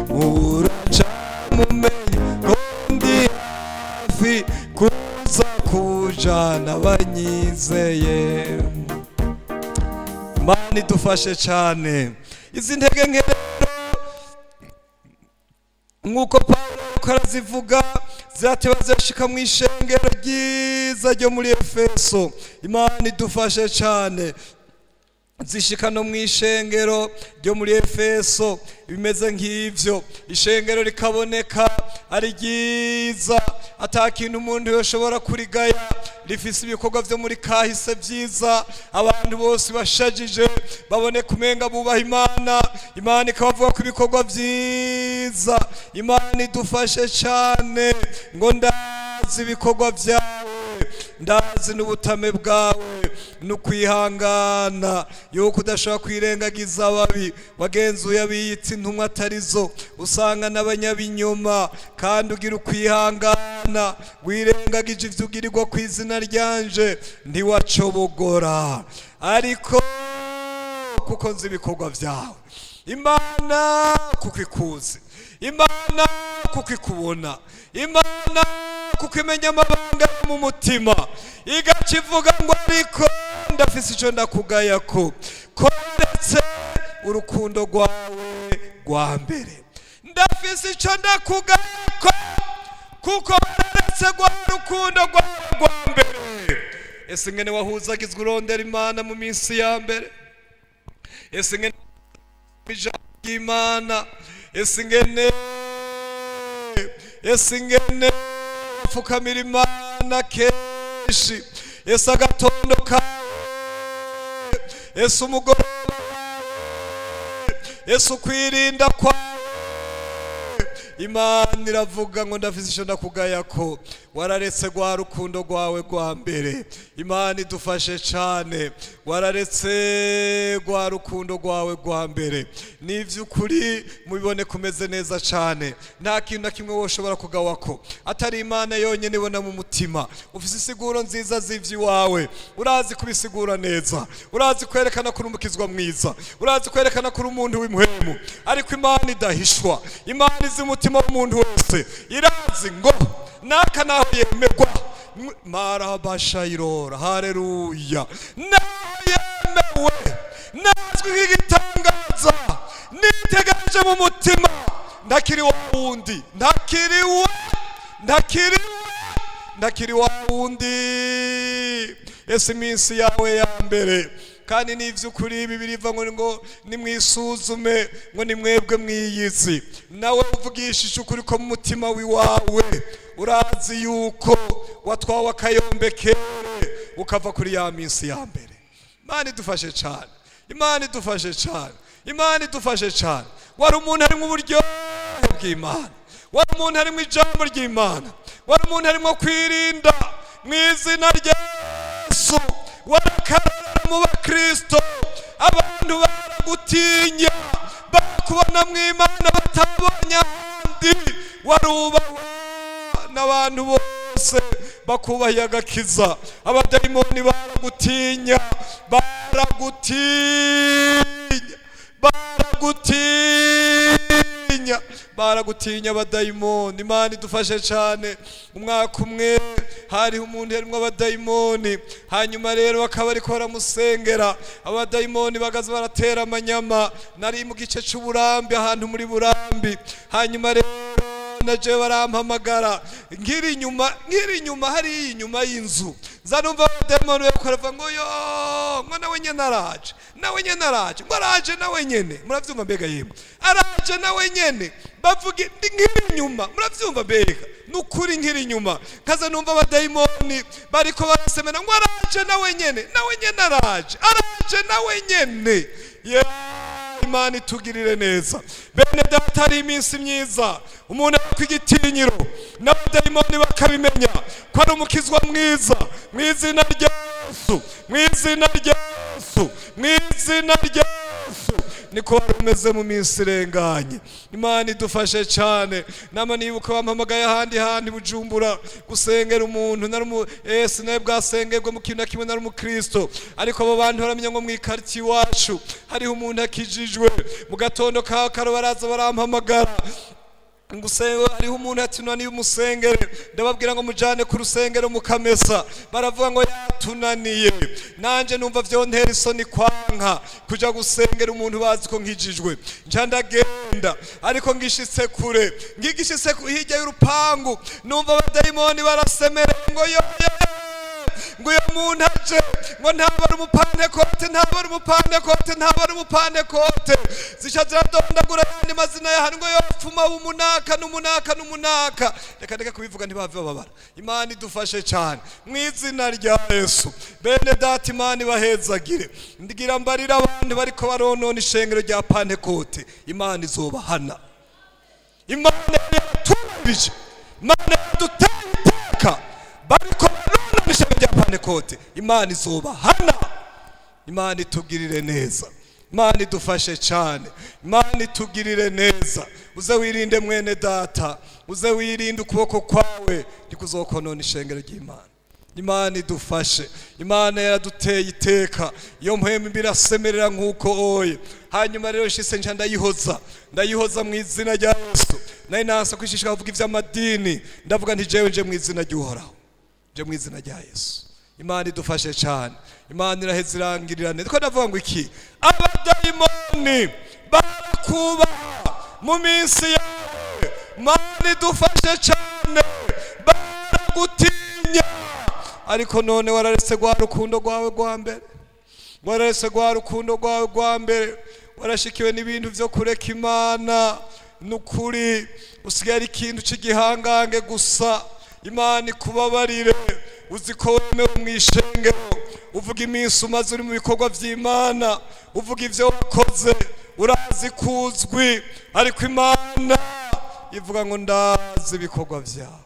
muraca mumenye ko ndi hafi kuza kujana abanyizeye. Imana idufashe cyane. Izi ntege nke nk'uko Pawulo arazivuga zateba zishika mu ishengero ryiza ryo muri Efeso. Imana idufashe cyane zishika no mu ishengero ryo muri Efeso bimeze nk'ivyo, ishengero rikaboneka ari ryiza atakintu umuntu yoshobora kurigaya, rifise ibikorwa vyo muri kahise vyiza, abantu bose bashajije baboneka umenga bubaha Imana, Imana ikabavuga ku ibikorwa vyiza. Imana idufashe cyane ngo ndazi ibikorwa vyawe, ndazi n'ubutame bwawe n'ukwihangana, yuko udashobora kwirengagiza ababi, wagenzuye abiyita intumwa atarizo, usanga n'abanyabinyoma, kandi ugira ukwihangana, wirengagije ivyo ugirirwa ku izina ryanje, ntiwacobogora. Ariko kuko nzi ibikorwa vyawe, Imana kuko ikuzi, Imana kuko ikubona, Imana kuko imenya amabanga mu mutima, igakivuga ngo ariko ndafise ico ndakugayako, ko ndetse urukundo rwawe rwa mbere. Ndafise ico ndakugayako kuko ndetse rwa rukundo rwawe rwa mbere. Ese ngene wahuzagizwe urondera Imana mu minsi ya mbere? Ese ngene ijambo ry'Imana? Ese ngene wafukamira Imana kenshi? Ese agatondo kawe, ese umugoroba wawe, ese ukwirinda kwawe? Imana iravuga ngo ndafise ico ndakugayako, wararetse rwa rukundo rwawe rwa mbere. Imana idufashe cyane, wararetse rwa rukundo rwawe rwa mbere. N'ivy'ukuri mubibone kumeze neza cyane, nta kintu na kimwe woshobora kugawako atari Imana yonyene ibona mu mutima. Ufise isiguro nziza z'ivy'iwawe, urazi kubisigura neza, urazi kwerekana kuri umukizwa mwiza, urazi kwerekana kuri umuntu w'impuhemu. Ariko Imana idahishwa, Imana izi umutima w'umuntu wese, irazi ngo naka naho yemerwa, marabashayirora, haleluya, naho yemewe, nazwi nk'igitangaza, nitegereje mu mutima, ndakiri wa wundi, ndakiri wa wundi. Ese iminsi yawe ya mbere, kandi n'ivy'ukuri ibi biriva ngo nimwisuzume, ngo nimwebwe mwiyizi, nawe uvugishije ukuri ko mu mutima wiwawe, urazi yuko watwawe akayombekere ukava kuri ya minsi ya mbere. Imana idufashe cyane, Imana idufashe cyane, Imana idufashe cyane. Wari umuntu harimo uburyohe bw'Imana, wari umuntu harimo ijambo ry'Imana, wari umuntu harimo kwirinda mu izina rya Yesu, warakarara mu bakristo, abantu baragutinya, bakubona mu Imana batabonye ahandi, warubahwa n'abantu bose bakubahiye agakiza. Abadayimoni baragutinya, baragutinya abadayimoni. Imana idufashe cyane. Umwaka umwe hariho umuntu yarimwo abadayimoni, hanyuma rero bakaba ariko baramusengera, abadayimoni bagaza baratera amanyama. Nari mu gice c'uburambi, ahantu muri Burambi, hanyuma rero naje barampamagara, nkiri inyuma hari inyuma y'inzu, zanumva abadayimoni bakorava ngo yo, ngo nawe nyene araje, ngo araje nawe nyene. Muravyumva mbega yemwe, araje nawe nyene, bavuga ndi nkiri inyuma, muravyumva mbega nukuri nkiri inyuma, kaza numva abadayimoni bariko barasemena ngo araje nawe nyene araje nawe nyene. Imana itugirire neza. Bene data, ari iminsi myiza, umuntu akwigitinyiro n'abadayimoni bakabimenya ko ari umukizwa mwiza, mu izina rya Yesu, mu izina rya Yesu, mu izina rya Yesu. Niko wari umeze mu minsi irenganye. Imana idufashe cyane. Nama nibuka bampamagaye ahandi Bujumbura gusengera umuntu, nawe bwasengerwa mu kintu na kimwe, nari umukristo, ariko abo bantu baramenya ngo mu ikaritiye iwacu hariho umuntu akijijwe. Mu gatondo ka karo baraza barampamagara, ngusenge hariho umuntu yatunaniye umusengere, ndababwira ngo mujane ku rusengero mukamesa, baravuga ngo yatunaniye. Nanje numva vyontera isoni kwanka kuja gusengera umuntu bazi ko nkijijwe, nca ndagenda. Ariko ngishitse kure, hirya y'urupangu, numva abadayimoni barasemera ngo yo umuntu aje ngo ntabara umupantekote, ntabara umupantekote, ntabara umupantekote, zica ziradondagura yandi mazina y'ahantu ngo yopfuma umunaka n'umunaka n'umunaka. Reka kubivuga ntibave babara. Imana idufashe cyane mu izina rya Yesu. Bene data, Imana ibahezagire. Ndigira mbarira abantu bariko baronona ishengero rya Pantekote, Imana izobahana. Imana yaturabije, Imana yaduteye iteka, bariko baronona ishengero rya Pantekote, Imana izobahana. Imana itugirire neza, Imana idufashe cyane, Imana itugirire neza. Uze wirinde mwene data, uze wirinde ukuboko kwawe ntikuzokonona ishengero ry'Imana. Imana idufashe. Imana yaraduteye iteka, iyo mpwemu birasemerera nk'uko oye. Hanyuma rero nshise nca ndayihoza mu izina rya Yesu. Naye nansa kwishishika kuvuga ivy'amadini, ndavuga nti jewe nje mu izina ry'Uhoraho, nje mu izina rya Yesu. Imana idufashe cyane, Imana iraheza irangirira neza. Ko ndavuga ngo iki, abadayimoni barakubaha mu minsi yawe. Imana idufashe cyane, baragutinya, ariko none wararetse rwa rukundo rwawe rwa mbere, wararetse rwa rukundo rwawe rwa mbere, warashikiwe n'ibintu byo kureka Imana. Nukuri usigaye ari ikintu cy'igihangange gusa. Imana ikubabarire, uzi ko wemewe mu ishengero, uvuga iminsi umaze uri mu bikorwa by'Imana, uvuga ibyo wakoze, urazi kuzwi, ariko Imana ivuga ngo ndazi ibikorwa byawe,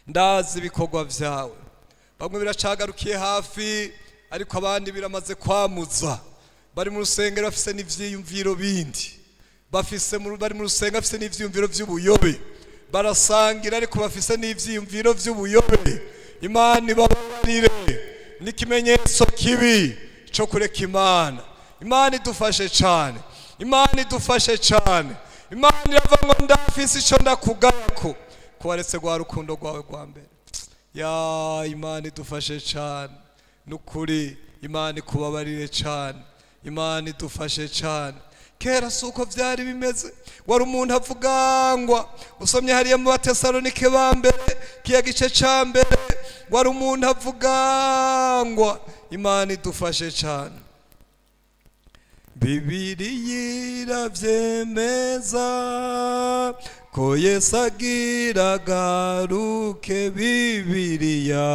ndazi ibikorwa byawe. Bamwe biracagarukiye hafi, ariko abandi biramaze kwamuza. Bari mu rusengero bafise n'ivyiyumviro bindi, bari mu rusengero bafise n'ivyiyumviro by'ubuyobe, barasangira ariko bafise n'ivyiyumviro by'ubuyobe. Imana ibabarire, n'ikimenyetso kibi cyo kureka Imana. Imana idufashe cyane, Imana idufashe cyane. Imana iravuga ngo ndafise ico ndakugayako, ko waretse rwa rukundo rwawe rwa mbere. Ya Imana idufashe cyane, nukuri Imana ikubabarire cyane, Imana idufashe cyane. Kera suko byari bimeze, wari umuntu avugangwa. Usomye hariya mu Batesalonike ba mbere kiya gice ca mbere, wari umuntu avugangwa. Imana idufashe cyane. Bibiliya iravyemeza ko Yesu agira garuke. Bibiliya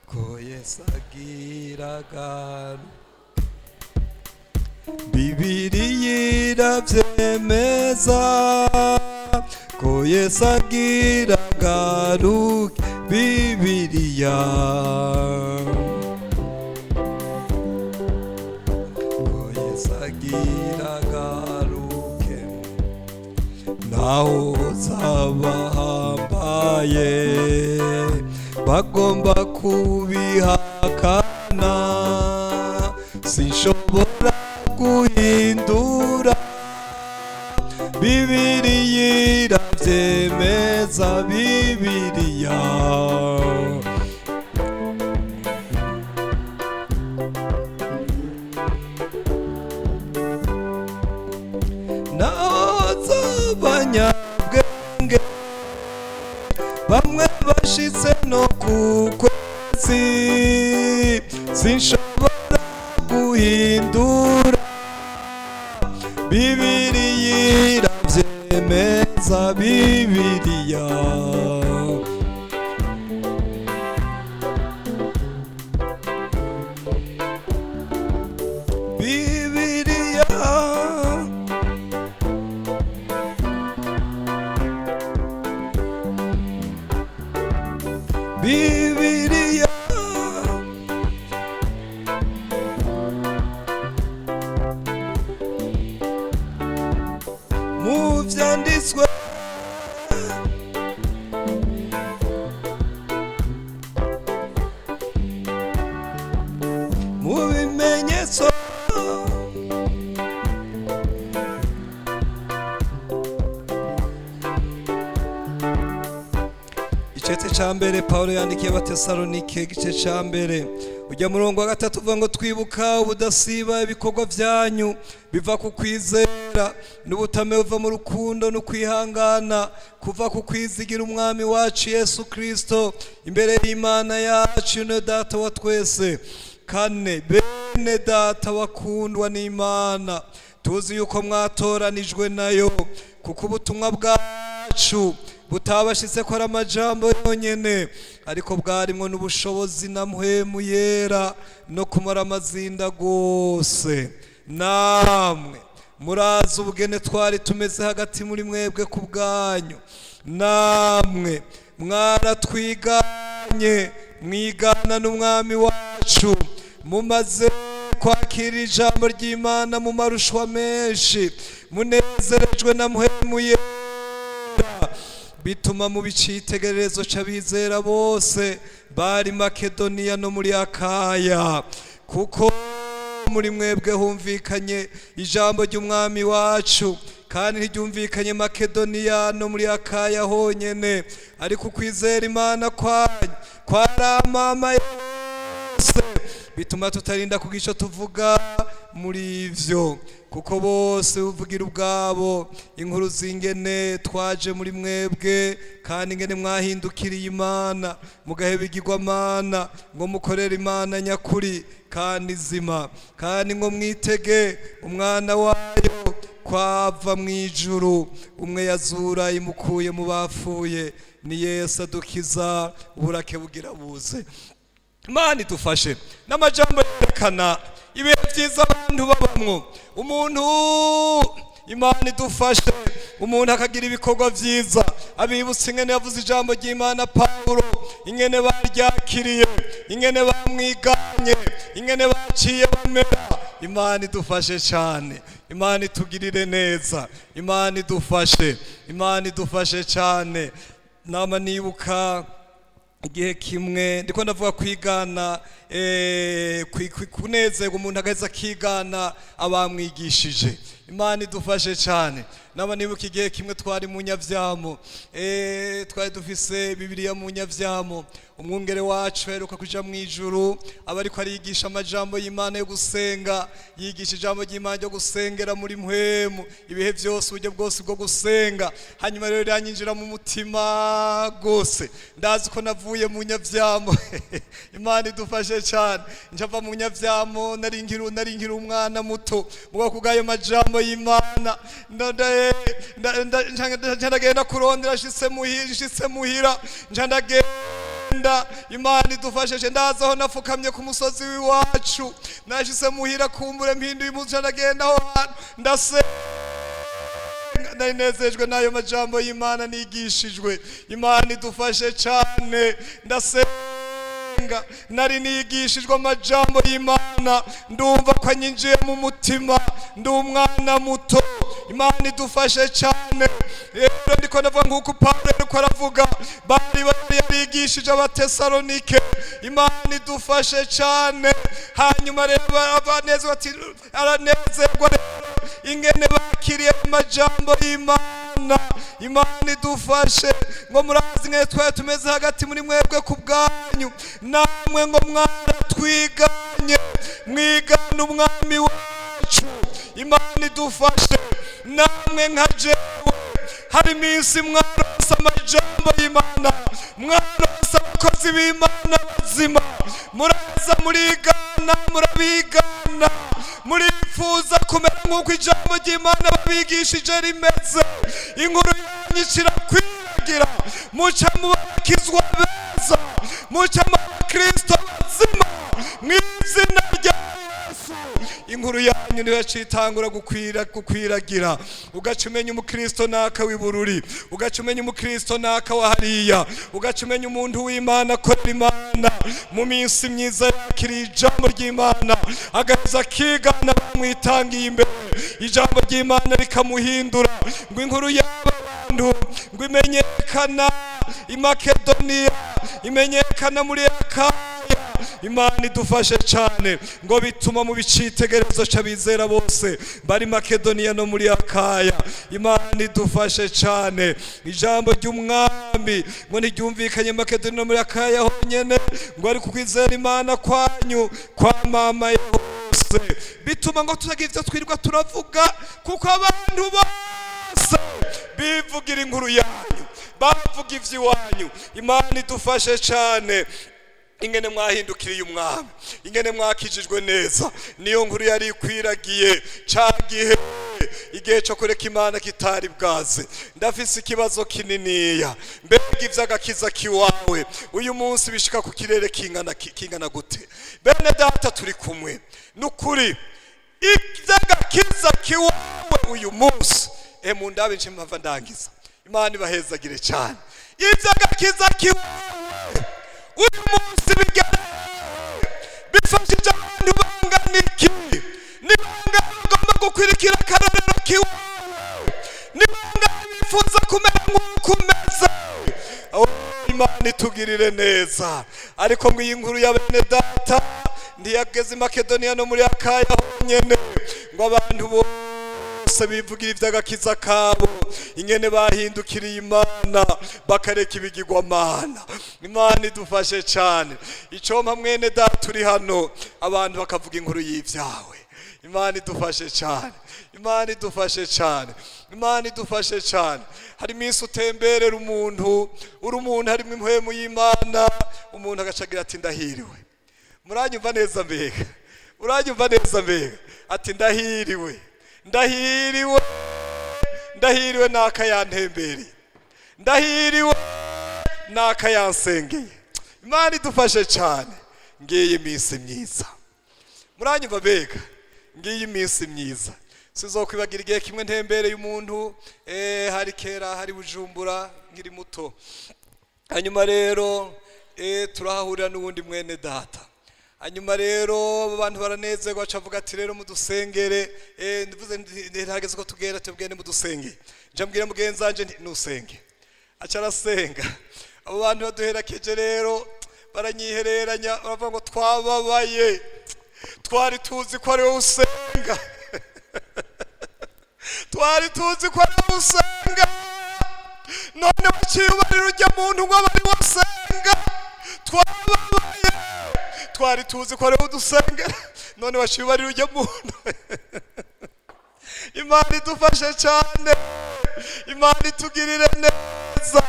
ko Yesu agira garuke. Bibiliya iravyemeza ko Yesu agira garuke. Bibiliya ko Yesu agira garuke. Naho zabahambaye bagomba kubihakana, sinshobora guhindura. Bibiliya iravyemeza. Bibiliya naho z'abanyabwenge bamwe bashitse no ku kwezi, sinshobora guhindura. Bibiliya iravyemeza. Bibiliya Bibiliya Bibiliya mu vyanditswe mu bimenyetso Icete ca mbere Paulo yandikiye Abatesalonike igice ca mbere ujya murongo wa gatatu uvuga ngo twibuka ubudasiba ibikorwa byanyu biva ku kwizera n'ubutame buva mu rukundo no kwihangana kuva ku kwizigira umwami wacu Yesu Kristo imbere y'Imana yacu ne data wa twese. Kane, bene data wakundwa n'Imana, tuzi yuko mwatoranijwe nayo kuko ubutumwa bwacu butabashitse ko ari amajambo yonyene ariko bwarimwo n'ubushobozi na mpwemu yera no kumara amazinda gose. Namwe murazi ubugene twari tumeze hagati muri mwebwe ku bwanyu, namwe mwaratwiganye mwigana n'umwami wacu, mumaze kwakira ijambo ry'Imana mu marushwa menshi, munezerejwe na mpwemu yera, bituma mu bicitegererezo c'abizera bose bari Makedoniya no muri Akaya, kuko muri mwebwe humvikanye ijambo ry'umwami wacu, kandi ntiryumvikanye Makedoniya no muri Akaya honyene, ariko ukwizera Imana kwanyu kwaramamaye hose, bituma tutarinda kugira ico tuvuga muri ivyo, kuko bose uvugira ubwabo inkuru zingene twaje muri mwebwe, kandi ingene mwahindukiriye Imana mugaheba igirwamana ngo mukorere Imana nyakuri kandi zima, kandi ngo mwitege umwana wayo kwava mwijuru, umwe yazura imukuye mu bapfuye, ni Yesu adukiza uburake bugira buze. Imana idufashe n'amajambo yerekana ibihe byiza abantu babamwo, umuntu Imana idufashe umuntu akagira ibikorwa vyiza, abibutse ingene yavuze ijambo ry'Imana Paulo, ingene baryakiriye, ingene bamwiganye, ingene baciye bamera. Imana idufashe cyane, Imana itugirire neza, Imana idufashe, Imana idufashe cyane. Nama nibuka igihe kimwe ndiko ndavuga kwigana, kunezerwa umuntu agaheza akigana abamwigishije. Imana idufashe cyane. Nama nibuka igihe kimwe twari mu Nyavyamo, twari dufise Bibiliya mu Nyavyamo, umwungere wacu aheruka kuja mwijuru, aba ariko arigisha amajambo y'Imana yo gusenga, yigisha ijambo ry'Imana ryo gusengera muri mpwemu ibihe byose, uburyo bwose bwo gusenga. Hanyuma rero yanyinjira mu mutima gose, ndazi ko navuye mu Nyavyamo Imana idufashe cyane, njava mu Nyavyamo nari nkiri umwana muto, mugo kugayo majambo y'Imana ndagenda kurondera, nshitse muhira ndagenda. Imana idufashe, ndazaho nafukamye ku musozi w'iwacu, nashitse muhira kumbure mpinduye umuco, ndagenda aho hantu ndasenga, nanezejwe n'ayo majambo y'Imana nigishijwe. Imana idufashe cyane, ndasenga, nari nigishijwe amajambo y'Imana, ndumva ko anyinjiye mu mutima, ndi umwana muto. Imana idufashe cyane. Rero ndiko ndavuga nk'uko Paulo ariko aravuga, bari yarigishije Abatesalonike. Imana idufashe cyane. Hanyuma rero abanezerwa ati aranezerwa ingene bakiriye amajambo y'Imana. Imana idufashe ngo murazi ngene twari tumeze hagati muri mwebwe ku bwanyu, namwe ngo mwaratwiganye mwigana umwami wacu. Imana idufashe, namwe nka jewe hari iminsi mwaronse amajambo y'Imana, mwaronse abakozi b'Imana bazima, muraza murigana, murabigana, murifuza kumera nk'uko ijambo ry'Imana babigishije rimeze. Inkuru yanyu irakwiragira, muca mu bakizwa beza, muca mu bakristo bazima mw'izina rya Yesu. Inkuru yanyu niyo citangura gukwiragira, ugaca umenya umukristo naka w'ibururi, ugaca umenya umukristo naka wa hariya, ugaca umenya umuntu w'Imana akorera Imana mu minsi myiza yakiriye ijambo ry'Imana, agaheza akigana bamwitangiye imbere, ijambo ry'Imana rikamuhindura, ngo inkuru y'aba bantu ngo imenyekana i Makedoniya, imenyekana muri Akaya, Imana idufashe cyane ngo bituma mu bicitegerezo cy'abizera bose bari Makedoniya no muri Akaya. Imana idufashe cyane. Ijambo ry'umwami ngo ntiryumvikanye Makedoniya no muri Akaya honyene, ngo ari kukwizera Imana kwanyu kwamamaye hose, bituma ngo tutagira ivyo twirirwa turavuga, kuko abantu bose bivugira inkuru yanyu, bavuga ivy'iwanyu. Imana idufashe cyane. Ingene mwahindukiriye umwami, ingene mwakijijwe neza, niyo nkuru yari ikwiragiye cagihe igihe cyo kureka Imana kitari bwaze. Ndafise ikibazo kininiya, mbega ivy'agakiza kiwawe uyu munsi bishika ku kirere kingana gute? Bene data turi kumwe, nukuri ivy'agakiza kiwawe uyu munsi mundabe nje mpava ndangiza. Imana ibahezagire cyane. Ivy'agakiza kiwawe uyu munsi bifashije abantu bangana iki? Ni bangana bagomba gukwirikira akarorero kiwawe? Ni bangana bifuza kumera nk'uko umeze? Imana itugirire neza. Ariko ngo iyi nkuru ya bene data ntiyageze i Makedoniya no muri Akaya honyene, ngo abantu bose bivugira ivy'agakiza kabo, ingene bahindukiriye Imana bakareka ibigirwamana. Imana idufashe cyane. Icompa mwene data uri hano, abantu bakavuga inkuru y'ivyawe. Imana idufashe cyane. Imana idufashe cyane. Imana idufashe cyane. Hari iminsi utemberera umuntu, uri umuntu harimo impwemu y'Imana, umuntu agacagira ati ndahiriwe. Muranyumva neza mbega? Uranyumva neza mbega? Ati ndahiriwe. Ndahiriwe. Ndahiriwe n'akayantembereye. Ndahiriwe n'akayansengeye. Imana idufashe cyane. Ngiye iminsi myiza. Muranyumva mbega? Ngiye iminsi myiza. Sizokwibagira igihe kimwe ntembereye umuntu hari kera hari Bujumbura nkiri muto. Hanyuma rero turahahurira n'ubundi mwene data. Hanyuma rero abantu baranezerwa bacavuga ati rero mudusengere. Ndivuze ntihageze ko tugera tubwene mudusenge. Nje mbwira mugenzi wanje nusenge. Aca arasenga. Abo bantu baduherakeje rero baranyihereranya, baravuga ngo twababaye, twari tuzi ko ari wowe usenga. Twari tuzi ko ari wowe usenga, none waciye ujya muntu ngo abari wasenga. Twababaye, twari tuzi ko ari wowe udusengera, none waciye ujya muntu. Imana idufashe cyane. Imana itugirire neza.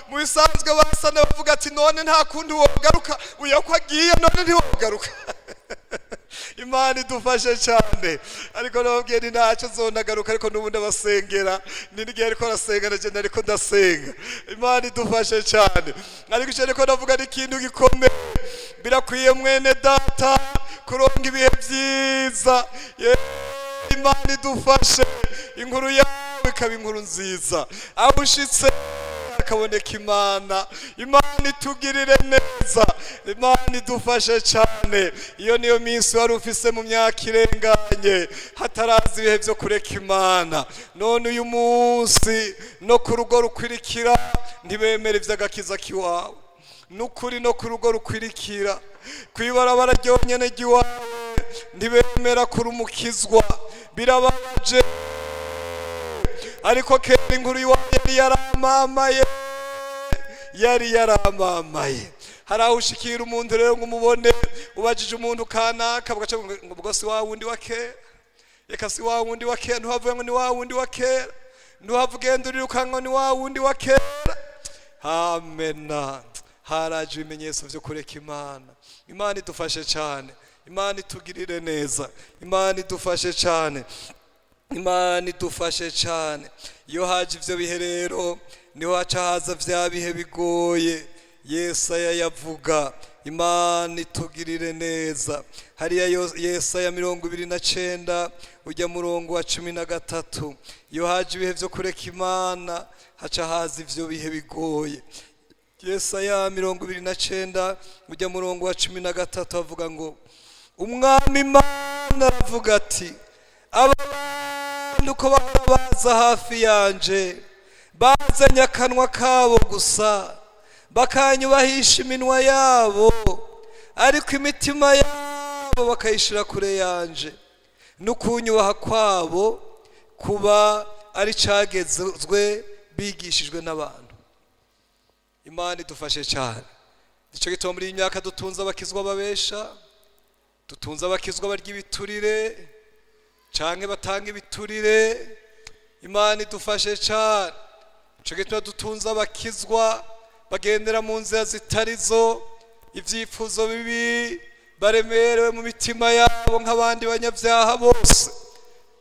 Mu bisanzwe basane bavuga ati none nta kundi wogaruka, uya ko agiye none ntiwogaruka. Imana idufashe cyane. Ariko nababwiye ni ntacyo zonagaruka, ariko n'ubundi abasengera n'igihe ariko arasengana je nariko ndasenga. Imana idufashe cyane. Ariko icyo ariko navuga ni ikintu gikomeye. Birakwiye mwene data kuronga ibihe byiza. Imana idufashe, inkuru yawe ikaba inkuru nziza, aho ushitse akaboneka Imana. Imana itugirire neza. Imana idufashe cyane. Iyo niyo minsi wari ufise mu myaka irenganye hatarazi ibihe byo kureka Imana. None uyu munsi no ku rugo rukwirikira ntibemera ivy'agakiza kiwawe. Nukuri no ku rugo rukwirikira kwibarabara ryonyene giwawe ntibemera kurumukizwa. Birababaje. Ariko kera inkuru yari yaramamaye. Hari aho ushikira umuntu rero ngo umubone, ubajije umuntu kanaka bagaca ngo ubwo si wa wundi wa kera. Reka si wa wundi wa kera, ntuhavuge ngo ni wa wundi wa kera, ntuhavugende uriruka ngo ni wa wundi wa kera. Amena. Haraje ibimenyetso byo kureka Imana. Imana idufashe cyane. Imana itugirire neza. Imana idufashe cyane. Imana idufashe cyane. Iyo haje ivyo bihe rero niho haca haza vya bihe bigoye Yesaya yavuga. Imana itugirire neza. Hariya Yesaya 29 ujya murongo wa 13. Iyo haje ibihe vyo kureka Imana haca haza ivyo bihe bigoye. Yesaya 29 ujya murongo wa 13 avuga ngo umwami Imana aravuga ati aba bantu ko bahora baza hafi yanje bazanye akanwa kabo gusa bakanyubahisha iminwa yabo ariko imitima yabo bakayishira kure yanje, n'ukunyubaha kwabo kuba ari cagezwe bigishijwe n'abantu. Imana idufashe cyane. Nico gituma muri iyi myaka dutunze abakizwa babesha, dutunze abakizwa barya ibiturire canke batanga ibiturire. Imana idufashe cyane. Nico gituma dutunze abakizwa bagendera mu nzira zitarizo, ivyifuzo bibi, baremerewe mu mitima yabo nk'abandi banyabyaha bose.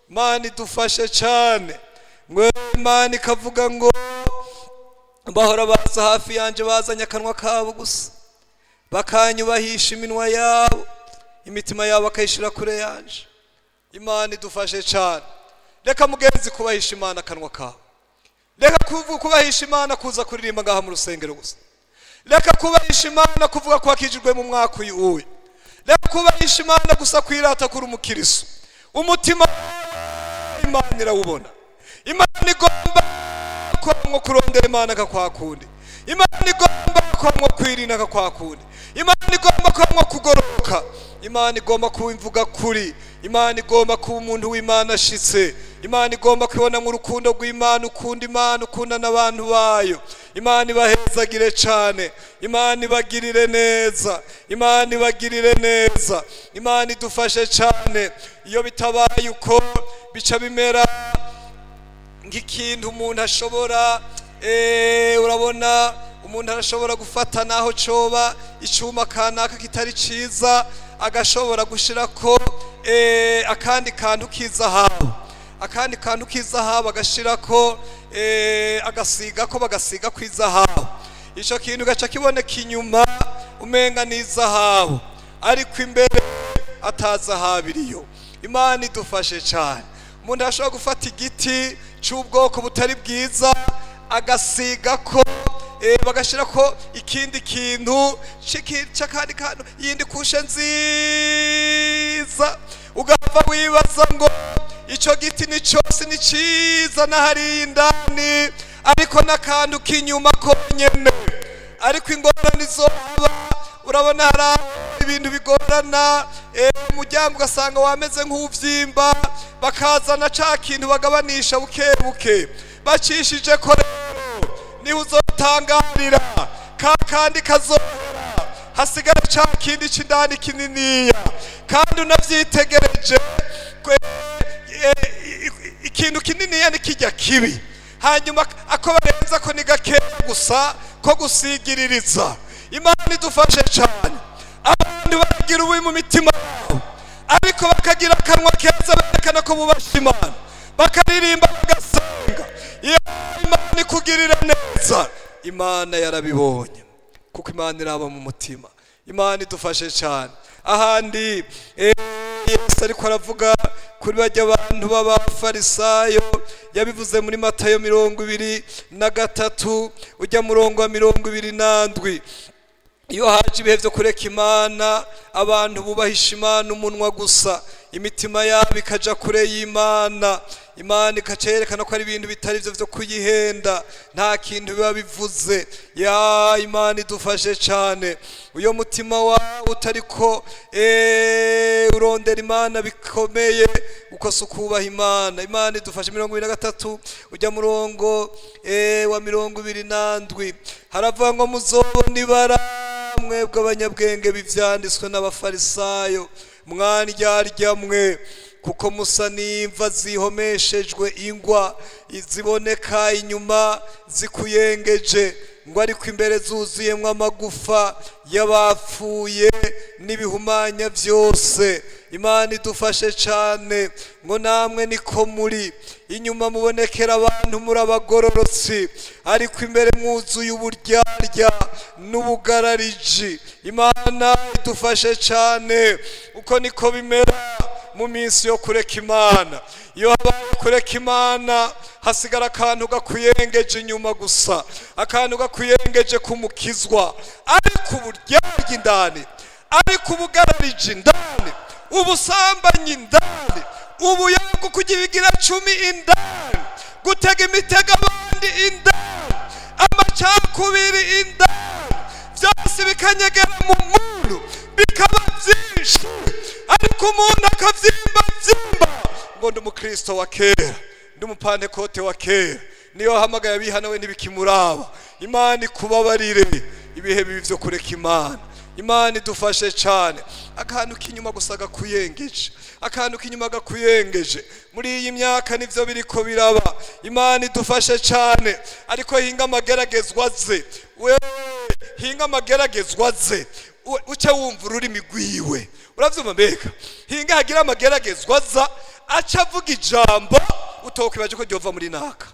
Imana idufashe cyane. Ngo Imana ikavuga ngo bahora baza hafi yanje bazanye akanwa kabo gusa, bakanyubahisha iminwa yabo, imitima yabo bakayishira kure yanje. Imana idufashe cyane. Reka mugenzi kubahisha Imana akanwa kawe. Reka kubahisha Imana kuza kuririmba ngaha mu rusengero gusa. Reka kubahisha Imana kuvuga ko wakijijwe mu mwaka uyu. Reka kubahisha Imana gusa kwirata kuri umukiriso. Umutima Imana irawubona. Imana igomba ko kurondera Imana kakwakundi. Imana igomba ko kwirinda kakwakundi. Imana igomba ko kugoroka. Imana igomba kuimvuga kuri. Imana igomba kuba umuntu w'Imana ashitse. Imana igomba kwibona mu rukundo rw'Imana, ukunda Imana, ukunda n'abantu bayo. Imana ibahezagire cyane. Imana ibagirire neza. Imana ibagirire neza. Imana idufashe cyane. Iyo bitabaye uko bica bimera nk'ikintu umuntu ashobora urabona umuntu arashobora gufata naho coba icuma kanaka kitari ciza, agashobora gushirako akandi kantu k'izahabu, akandi kantu k'izahabu agashirako agasiga ko bagasiga kw'izahabu. Ico kintu gaca kiboneka inyuma umenga n'izahabu, ariko imbere atazahabiriyo. Imana idufashe cyane. Umuntu ashobora gufata igiti cy'ubwoko butari bwiza agasiga ko bagashira ko ikindi kintu cy'akandi kantu, yindi kushe nziza, ugapfa wibaza ngo ico giti ni cyose ni ciza nahari indani, ariko n'akantu k'inyuma konyene. Ariko ingorane zoba urabona hari ibintu bigorana, umuryango ugasanga wameze nk'uvyimba, bakazana ca kintu bagabanisha buke buke, bacishije ko rero ni uzotangarira kandi kazohera hasigara ca kindi c'indani kininiya, kandi unavyitegereje ikintu kininiya nikijya kibi, hanyuma ako barenza ko ni gakeya gusa ko gusigiririza. Imana idufashe cyane. Abantu bagira ububi mu mitima yabo, ariko bakagira akanwa keza berekana ko bubasha Imana, bakaririmba bagasenga. Iyo Imana ikugirira neza, Imana yarabibonye, kuko Imana iraba mu mutima. Imana idufashe cyane. Ahandi Yesu ariko aravuga kuri bajya abantu b'abafarisayo, yabivuze muri Matayo 23 ujya murongo wa 27. Iyo haje ibihe byo kureka Imana, abantu bubahisha Imana umunwa gusa, imitima yabo ikaja kure y'Imana. Imana ikacerekana ko ari ibintu bitari byo kuyihenda, nta kintu biba bivuze. Ya Imana idufashe cyane. Uyo mutima wawe utariko urondera Imana bikomeye, ukosa kubaha Imana. Imana idufashe. 23 ujya murongo wa 27 haravuga ngo muzobona ibara mwebwe abanyabwenge bivyanditswe n'abafarisayo, mwandyarya mwe, kuko musa n'imva zihomeshejwe ingwa ziboneka inyuma zikuyengeje, ngo ariko imbere zuzuyemwo amagufa y'abapfuye n'ibihumanya byose. Imana idufashe cyane. Ngo namwe niko muri, inyuma mubonekera abantu muri abagororotsi, ariko imbere mwuzuye uburyarya n'ubugarariji. Imana idufashe cyane. Uko niko bimera mu minsi yo kureka Imana. Iyo habaye kureka Imana, hasigara akantu gakuyengeje inyuma gusa, akantu gakuyengeje kumukizwa, ariko uburyarya indani, ariko ubugarariji indani, ubusambanyi indani, ubuyago kugira ibigira 10 indani, gutega imitego abandi indani, amacakubiri indani, byose bikanyegera mu muntu, byinshi ariko umuntu akavyimba ngo ndi umukristo wa kera, ndi umupantekote wa kera, niyo hamagaye abihana we ntibikimuraba. Imana ikubabarire ibihe bibi vyo kureka Imana. Imana idufashe cyane. Akantu k'inyuma gusa gakuyengeje, akantu k'inyuma gakuyengeje muri iyi myaka nivyo biriko biraba. Imana idufashe cyane, ariko hinga amageragezwa ze, we hinga amageragezwa ze, uce wumva ururimi rwiwe. Uravyumva mbega? Hinga hagira amageragezwa za aca avuga ijambo utokwibaje ko ryova muri naka,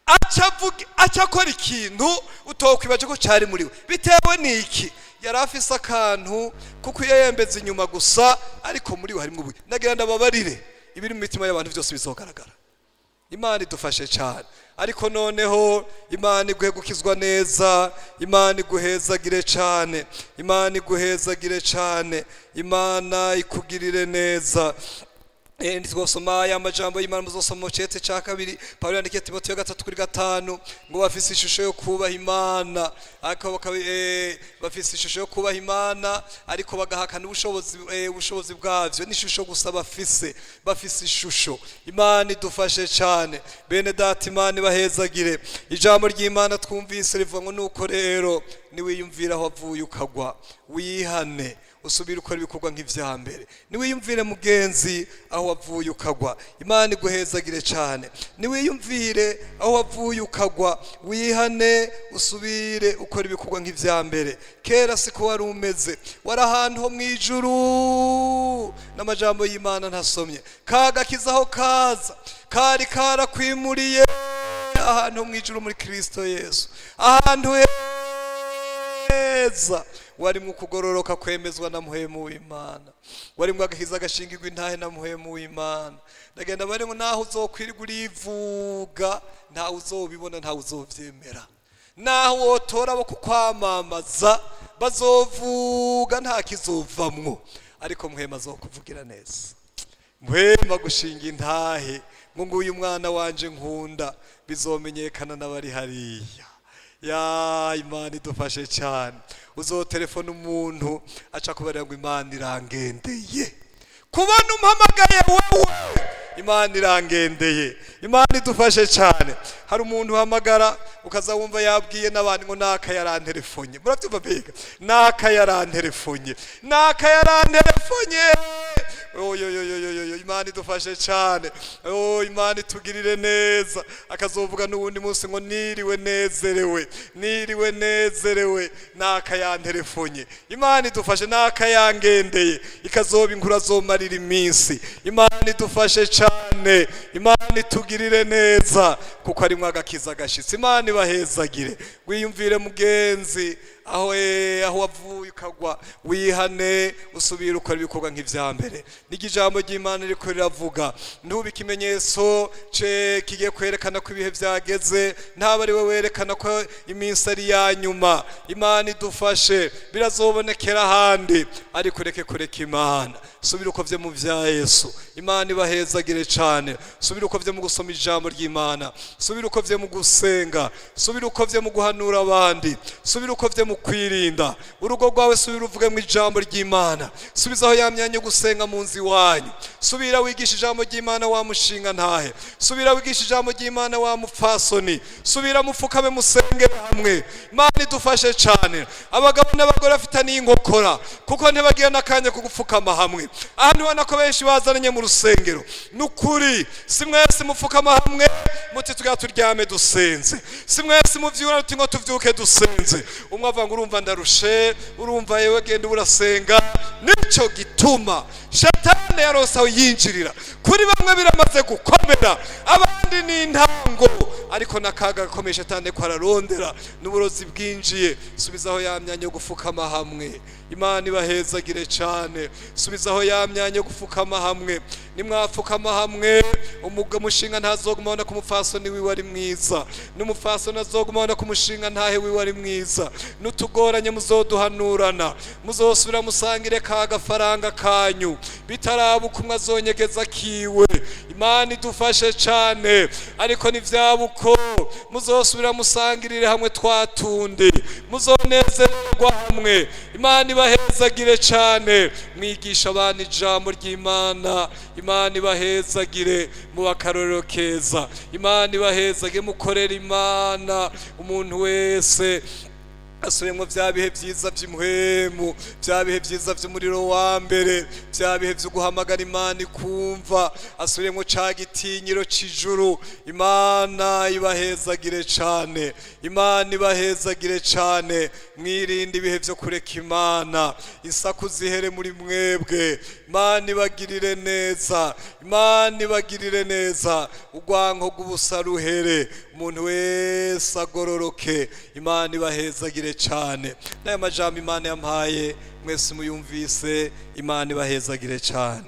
aca akora ikintu utokwibaje ko cari muri we. Bitewe niki? Yari afise akantu kuko yembeza inyuma gusa, ariko muri we harimo ubuye. Nagira ndababarire ibiri mu mitima y'abantu byose bizogaragara. Imana idufashe cyane, ariko noneho Imana iguhe gukizwa neza, Imana iguhezagire cyane, Imana iguhezagire cyane, Imana ikugirire neza. Twosoma ya majambo y'Imana muzosoma mu cete ca kabiri. Pawulo yandikiye Timoteyo 3:5 ngo bafise ishusho yo kubaha Imana, ariko bafise ishusho yo kubaha Imana ariko bagahakana ubushobozi bwavyo. N'ishusho gusa bafise ishusho. Imana idufashe cyane bene data, Imana ibahezagire. Ijambo ry'Imana twumvise rivuga ngo nuko rero niwiyumvira aho wavuye ukagwa wihane usubira ukora ibikorwa nk'ivya mbere. Niwiyumvire mugenzi aho wavuye ukagwa, Imana iguhezagire cyane. Niwiyumvire aho wavuye ukagwa wihane usubire ukora ibikorwa nk'ivya mbere. Kera siko wari umeze, wari ahantu ho mwijuru n'amajambo y'Imana ntasomye. Kagakiza aho kaza kari karakwimuriye ahantu ho mwijuru muri Kristo Yesu, ahantu heza wari mu kugororoka kwemezwa na muhemu w'Imana, wari mu agakiza gashingirwa intahe na muhemu w'Imana. Ndagenda bari ngo naho uzokwirirwa urivuga ntawe uzobibona, ntawe uzovyemera. Naho wotora abo kukwamamaza bazovuga nta kizovamwo, ariko muhema azokuvugira neza. Muhema gushinga intahe ngo nguyu mwana wanje nkunda, bizomenyekana n'abari hariya. Ya Imana idufashe cyane. Uzotelefona umuntu aca kubarira ngo Imana irangendeye, kubona umpamagaye wewe Imana irangendeye. Imana idufashe cyane. Hari umuntu uhamagara ukaza wumva yabwiye n'abandi ngo naka yaranterefonye. Muravyumva mbega? Naka yaranterefonye, naka yaranterefonye. Imana idufashe cyane. Imana itugirire neza. Akazovuga n'ubundi munsi ngo niriwe nezerewe naka yanterefonye. Imana idufashe. Naka yangendeye ikazoba inkuru azomarira iminsi. Imana idufashe cyane, Imana itugirire neza, kuko ari mwagakiza gashitsi. Imana ibahezagire. Wiyumvire mugenzi aho wavuye ukagwa wihane usubira ukora ibikorwa nk'ivya mbere. N'ijambo ry'Imana riko riravuga ntuba ikimenyetso kigiye kwerekana ko ibihe vyageze, ntaba ari we werekana ko iminsi ari ya nyuma. Imana idufashe, birazobonekera ahandi, ariko kureka Imana. Subira ukovye mu vya Yesu. Imana ibahezagire cyane. Subira ukovye mu gusoma ijambo ry'Imana, subira ukovye mu gusenga, subira ukovye mu guhanura abandi, subira ukovye mu kwirinda. Urugo rwawe subira uvuge mu ijambo ry'Imana. Subizaho ya myanya yo gusenga mu nzi wanyu. Subira wigisha ijambo ry'Imana wa mushinga ntahe. Subira wigisha ijambo ry'Imana wa mupfasoni. Subira mufukame musengere hamwe. Imana idufashe cyane. Abagabo n'abagore bafitaniye inkokora, kuko ntibagira nakanya ko gupfukama hamwe. Ahantu ubona ko benshi bazananye mu rusengero, nukuri si mwese mufukama hamwe muti turyame dusenze, si mwese muvyura uti ngo tuvyuke dusenze. Umwe avuga ngo urumva ndarushe, urumva yewe genda urasenga. Nico gituma Shatani yarose aho yinjirira. Kuri bamwe biramaze gukomera, abandi ni intango, ariko nakaga gakomeye Shatani ko ararondera n'uburozi bwinjiye. Subizaho ya myanya yo gufukama hamwe. Imana ibahezagire cyane. Subizaho ya myanya yo gufukama hamwe. Nimwafukama hamwe, umushinga ntazogumana ku mupfasoni wiwe ari mwiza, n'umupfasoni azogumana ku mushinga ntahe wiwe ari mwiza. Nutugoranye muzoduhanurana, muzosubira musangire ka gafaranga kanyu bitarabuka umwe azonyegeza kiwe. Imana idufashe cyane, ariko nivyaba uko muzosubira musangirire hamwe twatundi, muzonezererwa hamwe. Imana ibahezagire cyane, mwigisha abana ijambo ry'Imana. Imana ibahezagire mu bakarorero keza. Imana ibahezagire mukorera Imana. Umuntu wese asubiyemo bya bihe byiza by'umuhemu, bya bihe byiza by'umuriro wa mbere, bya bihe byo guhamagara Imana ikumva, asubiyemo ca gitinyiro c'ijuru. Imana ibahezagire cyane, Imana ibahezagire cyane. Mwirinde ibihe byo kureka Imana, isaku zihere muri mwebwe. Imana ibagirire neza, Imana ibagirire neza. Urwanko rw'ubusa ruhere, umuntu wese agororoke. Imana ibahezagire cyane. N'aya majambo Imana yampaye mwese muyumvise, Imana ibahezagire cyane.